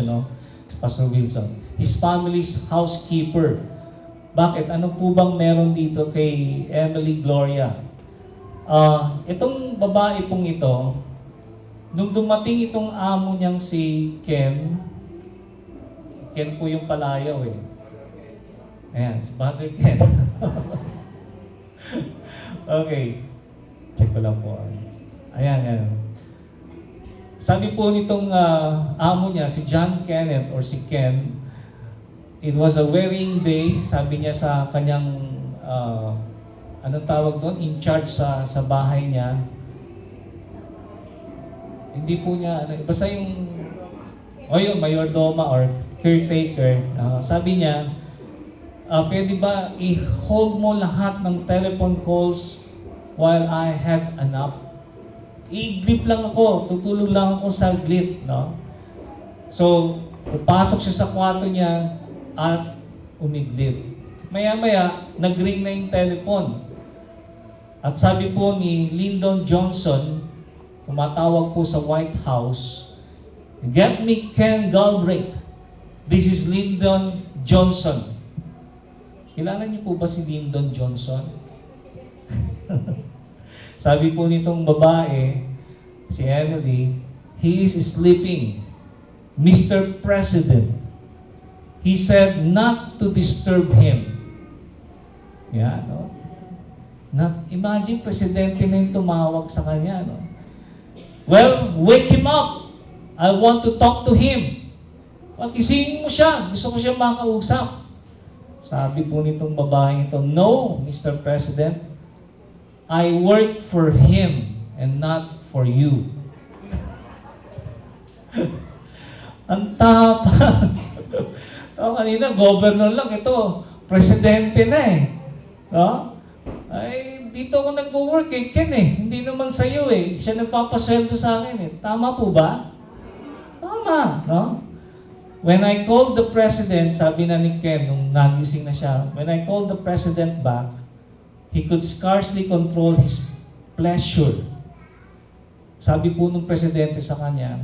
Pastor Wilson, his family's housekeeper. Bakit? Ano po bang meron dito kay Emily Gloria? Itong babae pong ito, nung dumating itong amo niyang si Ken po yung palayaw Ayan, si Brother Ken. Okay. Check ko lang po. Ayan. Sabi po nitong amo niya, si John Kenneth or si Ken, it was a wearing day, sabi niya sa kanyang, anong tawag doon? In charge sa bahay niya. Hindi po niya, basta yung, yung mayordoma or caretaker. Sabi niya, pwede ba i-hold mo lahat ng telephone calls while I have a nap? I-glip lang ako, tutulog lang ako saglit, So, pupasok siya sa kwarto niya at umidlip. Maya-maya, nag-ring na yung telephone. At sabi po ni Lyndon Johnson, tumatawag po sa White House, "Get me Ken Galbraith. This is Lyndon Johnson." Kilala niyo po ba si Lyndon Johnson? Sabi po nitong babae, si Emily, "He is sleeping, Mr. President. He said not to disturb him." Yan, imagine, presidente na yung tumawag sa kanya, "Well, wake him up. I want to talk to him." Pagisingin mo siya. Gusto ko siya makausap. Sabi po nitong babae ito, "No, Mr. President. I work for him and not for you." Ang tapang. Kanina, governor lang. Ito, presidente na eh. No? Ay, dito ako nag-work eh, Ken eh. Hindi naman sa'yo eh. Siya nagpapasweldo sa akin eh. Tama po ba? Tama, no? When I called the president, sabi na ni Ken, nung nagising na siya, when I called the president back, he could scarcely control his pleasure. Sabi po nung presidente sa kanya,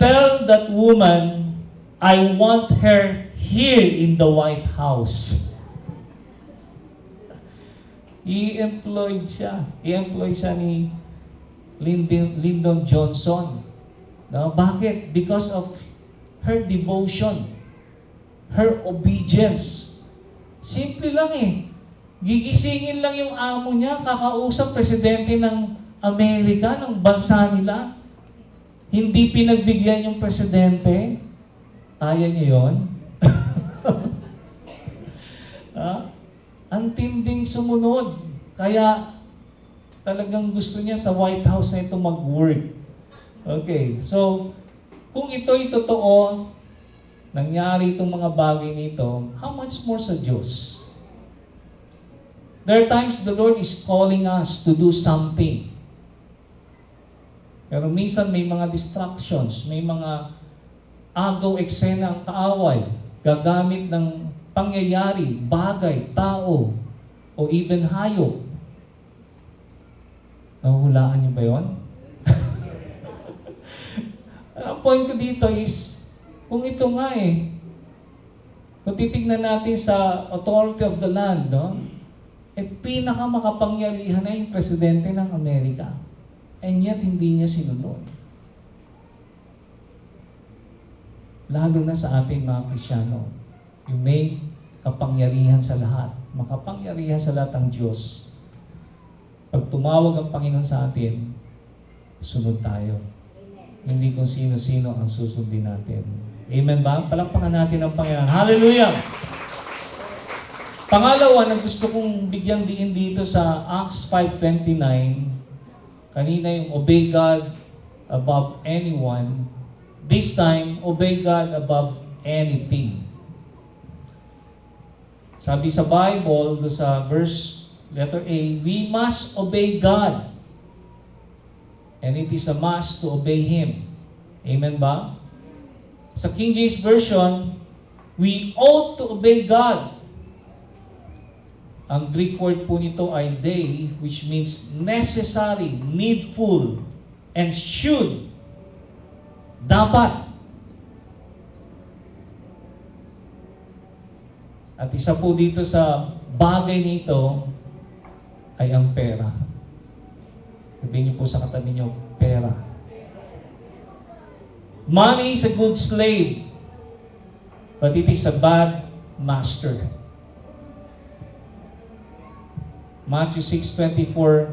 tell that woman, I want her here in the White House. I-employ siya ni Lyndon Johnson. No? Bakit? Because of her devotion, her obedience. Simple lang eh. Gigisingin lang yung amo niya, kakausap presidente ng Amerika, ng bansa nila. Hindi pinagbigyan yung presidente. Kaya niya yun? Ang tinding sumunod. Kaya talagang gusto niya sa White House na ito mag-work. Okay, so kung ito'y totoo, nangyari itong mga bagay nito, how much more sa Diyos? There are times the Lord is calling us to do something. Pero minsan may mga distractions, may mga agaw eksena ang kaaway, gagamit ng pangyayari, bagay, tao, o even hayop. Nahuhulaan niyo ba yun? Ang point ko dito is, kung ito nga eh, kung titignan natin sa authority of the land, no? Pinakamakapangyarihan na yung presidente ng Amerika. And yet, hindi niya sinunod. Lalo na sa ating mga Kristyano, yung may kapangyarihan sa lahat, makapangyarihan sa lahat ang Diyos. Pag tumawag ang Panginoon sa atin, sunod tayo. Hindi kung sino-sino ang susundin natin. Amen ba? Palakpakan natin ang Panginoon. Hallelujah! Pangalawa na gusto kong bigyang diin dito sa Acts 5:29, kanina yung obey God above anyone. This time, obey God above anything. Sabi sa Bible, do sa verse letter A, we must obey God. And it is a must to obey Him. Amen ba? Sa King James Version, we ought to obey God. Ang Greek word po nito ay they, which means necessary, needful, and should. Dapat. At isa po dito sa bagay nito ay ang pera. Sabihin niyo po sa katabi niyo, pera. Money is a good slave, but it is a bad master. Matthew 6:24,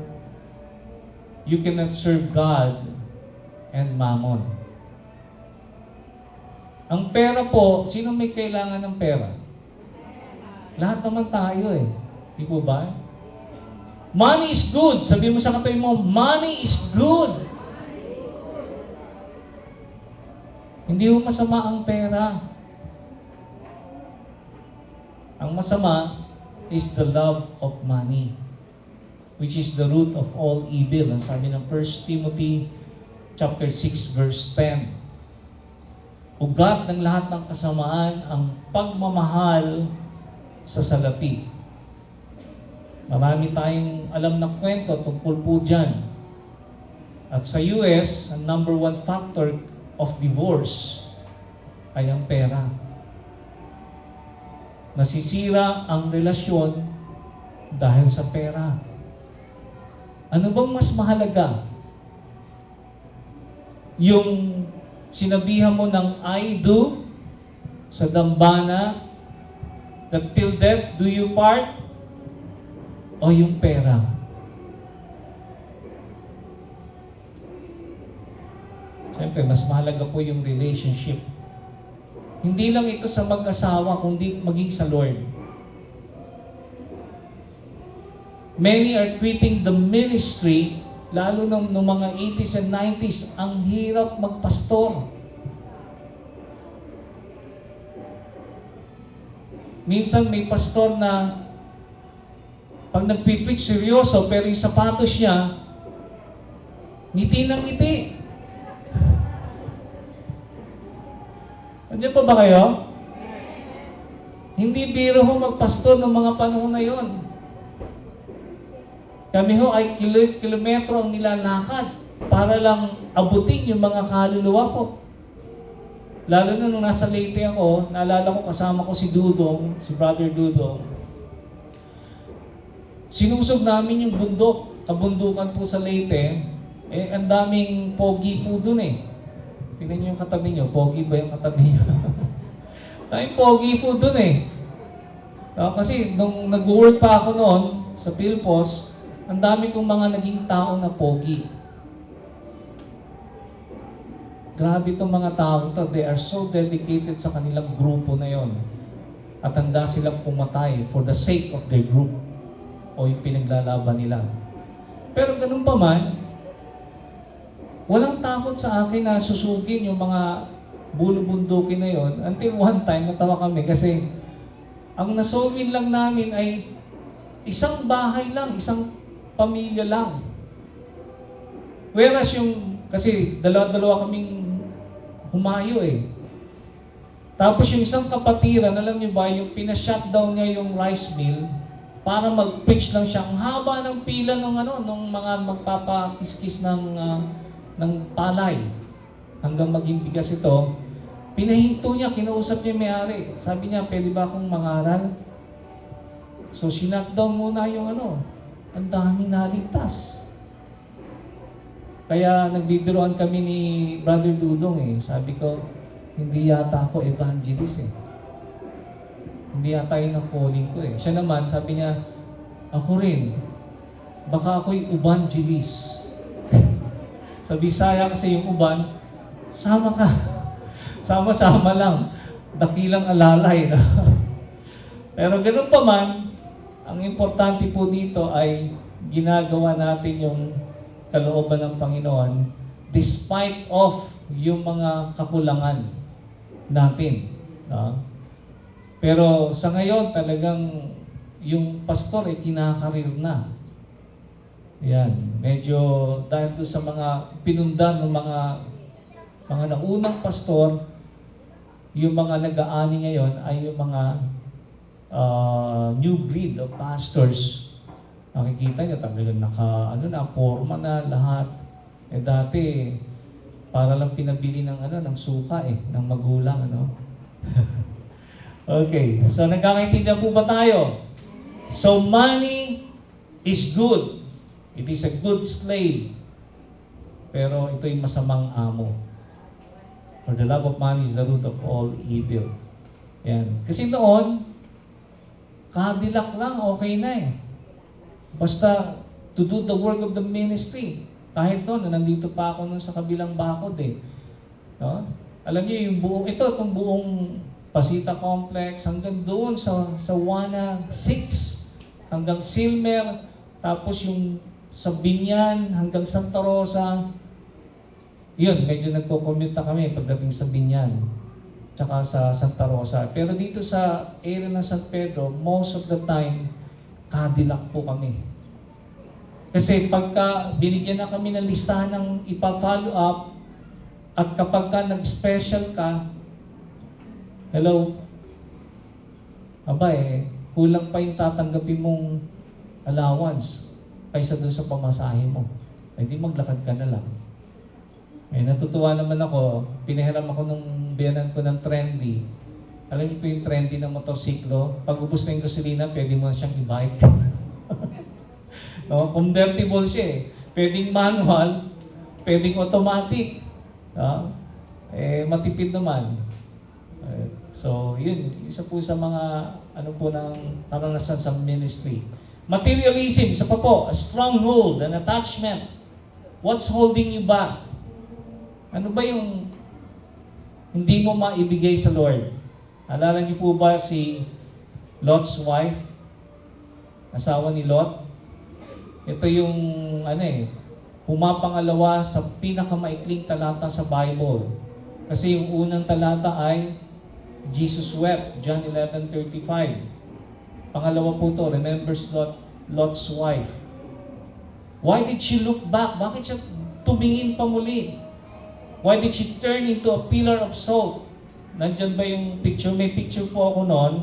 you cannot serve God and mammon. Ang pera po, sino may kailangan ng pera? Lahat naman tayo eh. Di po ba? Money is good. Sabi mo sa katabi mo, money is good. Hindi mo masama ang pera. Ang masama is the love of money, which is the root of all evil. Ang sabi ng 1 Timothy chapter 6 verse 10. Ugat ng lahat ng kasamaan ang pagmamahal sa salapi. Marami tayong alam na kwento tungkol po dyan. At sa US, ang number one factor of divorce ay ang pera. Nasisira ang relasyon dahil sa pera. Ano bang mas mahalaga? Yung sinabihan mo ng I do sa dambana, that till death do you part, o yung pera? Siyempre, mas mahalaga po yung relationship. Hindi lang ito sa mag-asawa, kundi maging sa Lord. Many are quitting the ministry, lalo nung mga 80s and 90s, ang hirap magpastor. Minsan may pastor na pag nagpipreach seryoso, pero yung sapatos niya, ngiti ng ngiti. Andiyan pa ba kayo? Hindi biro ho magpastor ng mga panahon na yon. Kami ho ay kilometro ang nilalakad para lang abutin yung mga kaluluwa ko. Lalo na nung nasa Leyte ako, naalala ko kasama ko si Dudong, si Brother Dudong. Sinusog namin yung bundok, kabundukan po sa Leyte. Ang daming pogi po dun eh. Tingnan niyo yung katabi niyo, pogi ba yung katabi niyo? Daming pogi po dun eh. Kasi nung nag-work pa ako noon sa Philpos, ang dami kong mga naging tao na pogi. Grabe itong mga tao to. They are so dedicated sa kanilang grupo na yon. At handa silang pumatay for the sake of their group o yung pinaglalaban nila. Pero ganun pa man, walang takot sa akin na susugin yung mga bulubundukin na yon. Until one time, natawa kami kasi ang nasolvin lang namin ay isang bahay lang, isang pamilya lang. Whereas kasi dalawa-dalawa kaming humayo eh. Tapos yung isang kapatiran, alam niyo ba, yung pina-shutdown niya yung rice mill para mag-preach lang siya. Ang haba ng pila nung mga magpapakiskis ng palay hanggang maging bigas ito. Pinahinto niya, kinausap niya may-ari. Sabi niya, pwede ba akong mangaral? So, sinutdown muna yung ang daming naligtas. Kaya nagbibiroan kami ni Brother Dudong eh. Sabi ko, hindi yata ako evangelist eh. Hindi yata yun ang calling ko eh. Siya naman, sabi niya, ako rin. Baka ako'y evangelist. Sa Bisaya kasi yung uban, sama ka. Sama-sama lang. Dakilang alalay. Pero ganun pa man, ang importante po dito ay ginagawa natin yung kalooban ng Panginoon despite of yung mga kakulangan natin. No? Pero sa ngayon talagang yung pastor ay kinakarir na. Yan. Medyo dahil doon sa mga pinundan ng mga naunang pastor, yung mga nag-aani ngayon ay yung mga new breed of pastors. Nakikita niyo talagang forma na lahat. Dati para lang pinabili ng ng suka ng magulang Okay, so nagkakaintindihan po ba tayo? So money is good. It is a good slave. Pero ito'y masamang amo. For the love of money is the root of all evil. Yan. Kasi noon, Cadillac lang, okay na eh. Basta to do the work of the ministry. Kahit doon, nandito pa ako nun sa kabilang bakod eh. No? Alam niyo, itong buong Pasita Complex, hanggang doon sa Wana 6, hanggang Silmer, tapos yung sa Binyan, hanggang Santa Rosa, yun, medyo nagko-commute na kami pagdating sa Binyan, tsaka sa Santa Rosa. Pero dito sa area ng San Pedro, most of the time, Cadillac po kami. Kasi pagka binigyan na kami ng listahan ng ipa-follow up, at kapag ka nag-special ka, hello, kulang pa yung tatanggapin mong allowance kaysa doon sa pamasahe mo. Hindi maglakad ka na lang. Natutuwa naman ako, pinahiram ako nung biyanan ko ng trendy. Alam niyo po yung trendy ng motorsiklo, pag ubos na yung gasolina, pwede mo na siyang i-bike. No? Convertible siya eh. Pwedeng manual, pwedeng automatic. No? Matipid naman. So, yun. Isa po sa mga ng karanasan sa ministry. Materialism, isa pa po, a stronghold, an attachment. What's holding you back? Ano ba yung hindi mo maibigay sa Lord? Alala niyo po ba si Lot's wife? Asawa ni Lot? Ito yung pumapangalawa sa pinakamaikling talata sa Bible. Kasi yung unang talata ay Jesus wept, John 11:35. Pangalawa po to, remembers Lot's wife. Why did she look back? Bakit siya tumingin pa muli? Why did she turn into a pillar of salt? Nandyan ba yung picture? May picture po ako noon.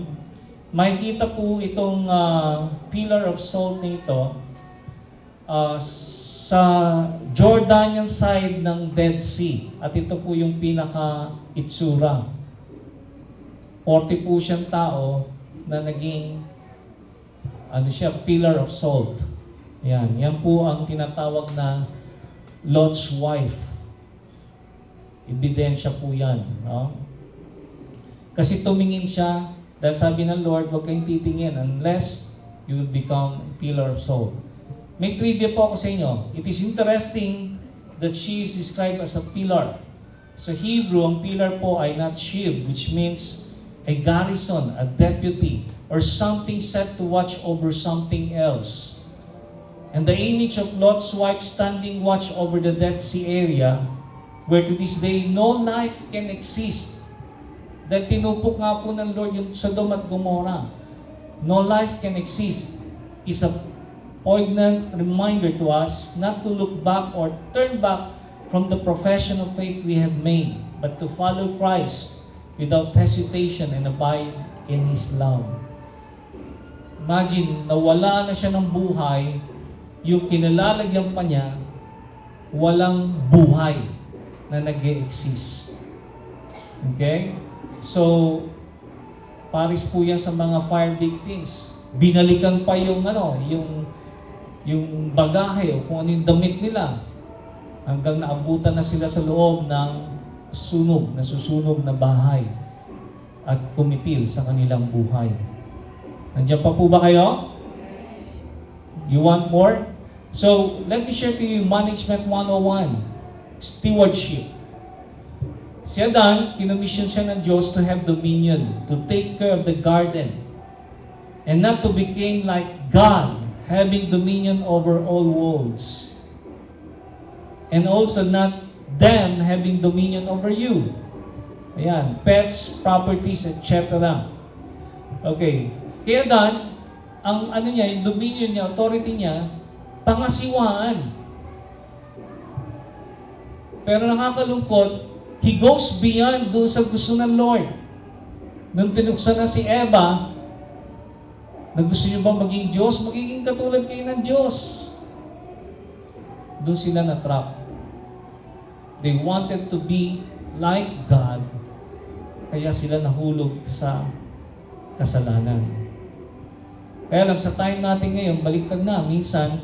Makikita po itong pillar of salt nito sa Jordanian side ng Dead Sea. At ito po yung pinaka-itsura. 40 po siyang tao na naging pillar of salt. Yan po ang tinatawag na Lot's wife. Ebidensya po yan. No? Kasi tumingin siya, dahil sabi ng Lord, huwag kayong titingin unless you will become a pillar of salt. May trivia po ako sa inyo. It is interesting that she is described as a pillar. Sa Hebrew, ang pillar po ay not shield, which means a garrison, a deputy, or something set to watch over something else. And the image of Lot's wife standing watch over the Dead Sea area, where to this day no life can exist. Dahil tinupok nga po ng Lord yung Sodom at Gomorrah. No life can exist is a poignant reminder to us not to look back or turn back from the profession of faith we have made, but to follow Christ without hesitation and abide in His love. Imagine, nawala na siya ng buhay, yung kinalalagyan pa niya, walang buhay na nag-e-exist. Okay? So, paris po yan sa mga fire victims. Binalikan pa yung bagahe o kung ano yung damit nila hanggang naabutan na sila sa loob ng nasusunog na bahay at kumitil sa kanilang buhay. Nandiyan pa po ba kayo? You want more? So, let me share to you Management 101. Stewardship. Si Adan, kinomission siya ng Diyos to have dominion, to take care of the garden, and not to become like God, having dominion over all worlds. And also not them having dominion over you. Ayan, pets, properties, etc. Okay. Kaya Dan, ang yung dominion niya, authority niya, pangasiwaan. Pero nakakalungkot, he goes beyond doon sa gusto ng Lord. Nung tinuksan na si Eva, na gusto niyo ba maging Diyos? Magiging katulad kayo ng Diyos. Doon sila na-trap. They wanted to be like God, kaya sila nahulog sa kasalanan. Kaya lang sa time natin ngayon, baliktad na, minsan,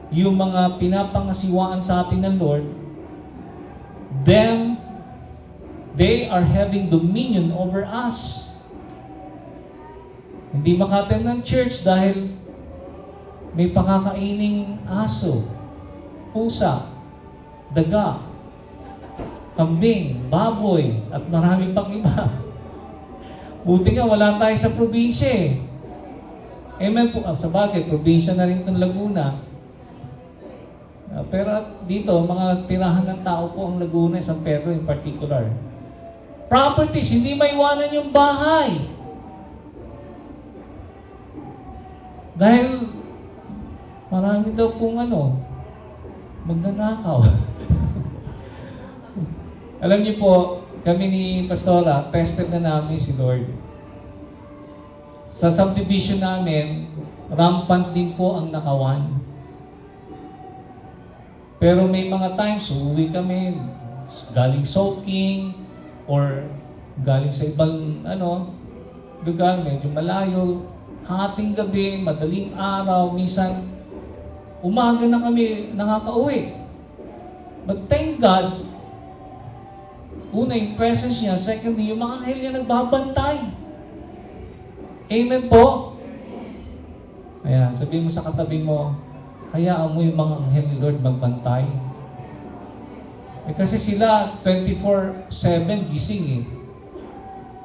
yung mga pinapangasiwaan sa atin ng Lord, they are having dominion over us. Hindi makaten ng church dahil may pakakaining aso, pusa, daga, kambing, baboy, at marami pang iba. Buti nga wala tayo sa probinsya eh. Amen po. Sa bagay, probinsya na rin itong Laguna. Pero dito, mga tirahan ng tao po ang Laguna, San Pedro in particular. Properties, hindi maiwanan yung bahay. Dahil marami daw pong magnanakaw. Alam niyo po, kami ni Pastora, tested na namin si Lord. Sa subdivision namin, rampant din po ang nakawan. Pero may mga times, uuwi kami, galing soaking, or galing sa ibang lugar, medyo malayo, hating gabi, madaling araw, minsan, umaga na kami nakakauwi. But thank God, una, yung presence niya. Secondly, yung mga anghel niya nagbabantay. Amen po? Ayan, sabihin mo sa katabi mo, hayaan mo yung mga anghel ni Lord magbantay. Kasi sila 24/7 gising eh.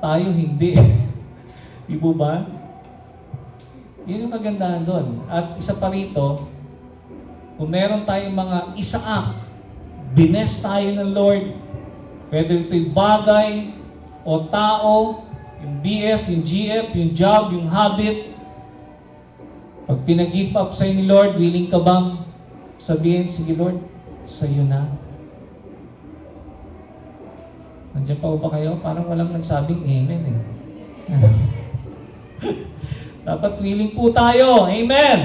Tayo hindi. Di po ba? Yun yung kagandahan doon. At isa pa rito, kung meron tayong mga Isaac, bines tayo ng Lord, whether ito'y bagay o tao, yung BF, yung GF, yung job, yung habit, pag pinag-give up sa'yo ni Lord, willing ka bang sabihin, sige Lord, sa'yo na? Nandiyan pa ba kayo? Parang walang nagsabing amen eh. Dapat willing po tayo. Amen!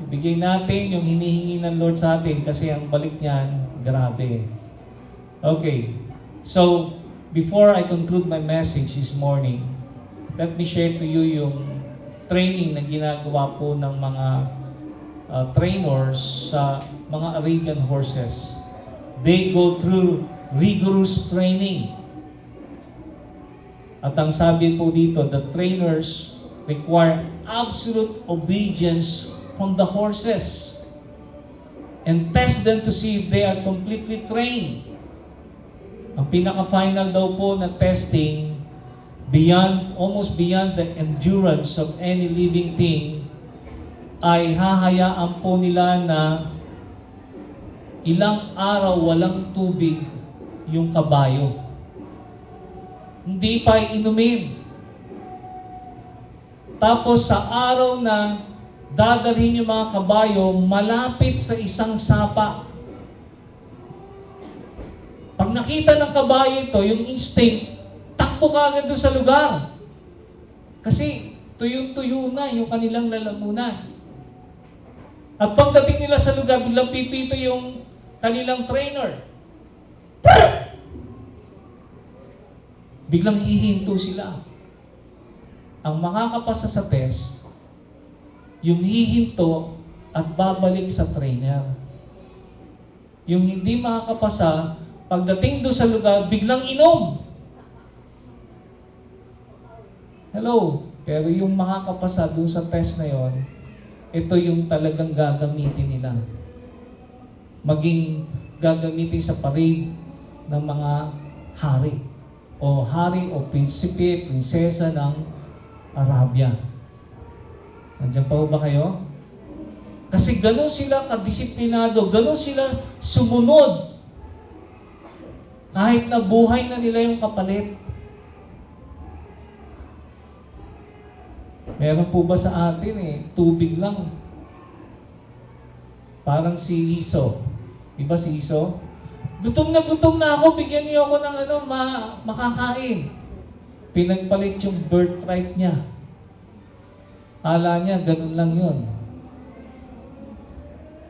Ibigay natin yung hinihingi ng Lord sa atin kasi ang balik niyan, grabe. Okay. So, before I conclude my message this morning, let me share to you yung training na ginagawa po ng mga trainers sa mga Arabian horses. They go through rigorous training. At ang sabi po dito, the trainers require absolute obedience from the horses and test them to see if they are completely trained. Ang pinaka-final daw po na testing, almost beyond the endurance of any living thing, ay hahayaan po nila na ilang araw walang tubig yung kabayo. Hindi pa inumin. Tapos sa araw na dadalhin yung mga kabayo malapit sa isang sapa. Pag nakita ng kabayo ito, yung instinct, takbo ka agad doon sa lugar. Kasi tuyong-tuyo na yung kanilang lalamunan. At pagdating nila sa lugar, biglang pipito yung kanilang trainer. Biglang hihinto sila. Ang makakapasa sa test, yung hihinto at babalik sa trainer. Yung hindi makakapasa, pagdating doon sa lugar, biglang inom. Hello? Pero yung makakapasa doon sa test na yon, ito yung talagang gagamitin nila. Maging gagamitin sa parade ng mga hari. O hari o prinsipe, prinsesa ng Arabia. Nandiyan pa ba kayo? Kasi gano'n sila kadisiplinado, gano'n sila sumunod. Kahit na buhay na nila yung kapalit. Meron po ba sa atin tubig lang. Parang si Iso. Diba si Iso? Gutom na ako, bigyan niyo ako ng makakain. Pinagpalit yung birthright niya. Akala niya, ganun lang yun.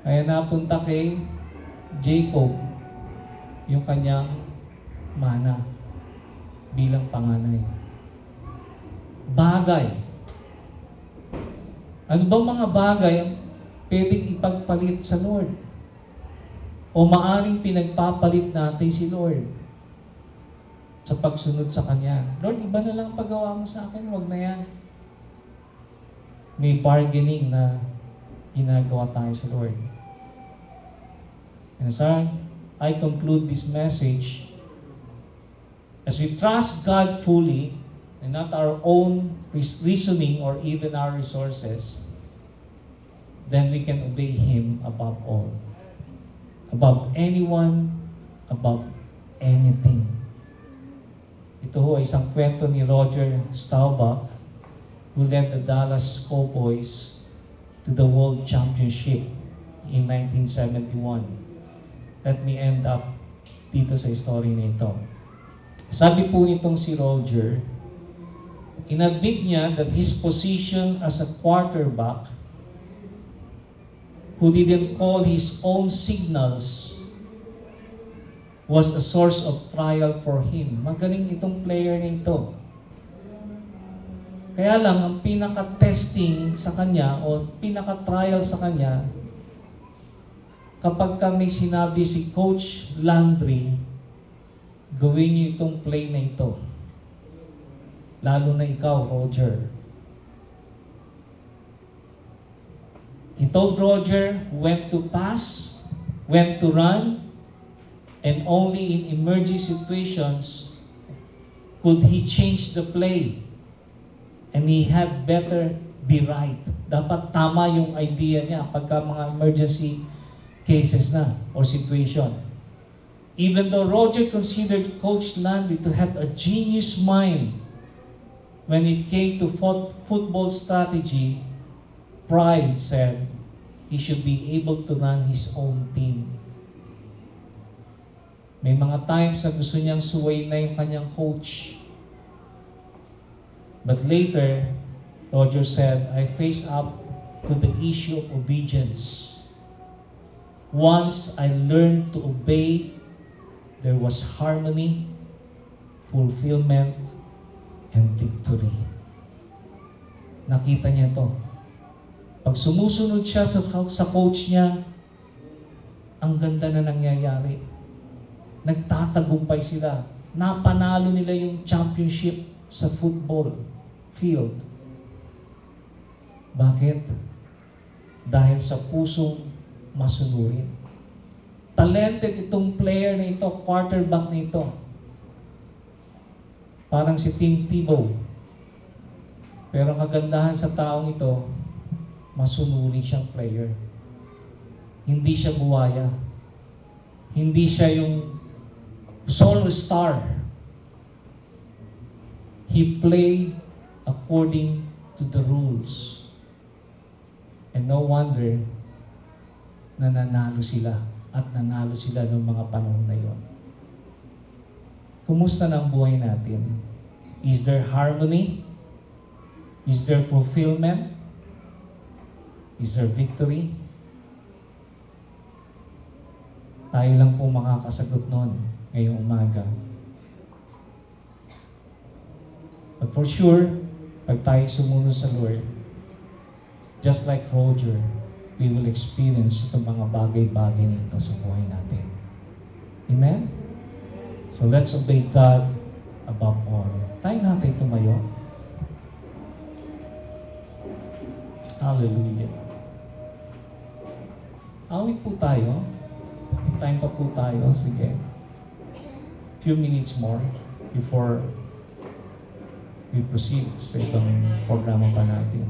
Kaya napunta kay Jacob, yung kanyang mana bilang panganay. Bagay. Ano bang mga bagay ang pwedeng ipagpalit sa Lord? O maaring pinagpapalit natin si Lord sa pagsunod sa Kanya. Lord, iba na lang paggawa mo sa akin, wag na yan. May bargaining na ginagawa tayo sa Lord. And as I conclude this message, as we trust God fully, and not our own reasoning or even our resources, then we can obey Him above all. Above anyone, above anything. Ito ho ay isang kwento ni Roger Staubach, who led the Dallas Cowboys to the World Championship in 1971. Let me end up dito sa story nito. Sabi po nitong si Roger, inadmit niya that his position as a quarterback who didn't call his own signals was a source of trial for him. Magaling itong player nito. Kaya lang, ang pinaka-testing sa kanya o pinaka-trial sa kanya, kapag kami sinabi si Coach Landry, gawin niyo itong play na ito. Lalo na ikaw, Roger. He told Roger when to pass, when to run, and only in emergency situations could he change the play. And he had better be right. Dapat tama yung idea niya pagka mga emergency cases na or situation. Even though Roger considered Coach Landy to have a genius mind when it came to football strategy, pride said he should be able to run his own team. May mga times na gusto niyang suwayin na yung kanyang coach. But later, Roger said, I faced up to the issue of obedience. Once I learned to obey, there was harmony, fulfillment, and victory. Nakita niya to. Pag sumusunod siya sa coach niya, ang ganda na nangyayari. Nagtatagumpay sila. Napanalo nila yung championship sa football field. Bakit? Dahil sa pusong masunurin. Talented itong player na ito, quarterback na ito. Parang si Tim Tebow. Pero kagandahan sa taong ito, masunuri siyang player. Hindi siya buwaya. Hindi siya yung solo star. He played according to the rules. And no wonder na nanalo sila at nanalo sila noong mga panahon na yon. Kumusta na ang buhay natin? Is there harmony? Is there fulfillment? Is there victory? Tayo lang po makakasagot noon ngayong umaga. But for sure, pag tayo sumunod sa Lord, just like Roger, we will experience itong mga bagay-bagay nito sa buhay natin. Amen? So let's obey God above all. Tayo natin tumayo. Hallelujah. Awit po tayo. Time pa po tayo. Sige. Few minutes more before we proceed sa itong programa pa natin.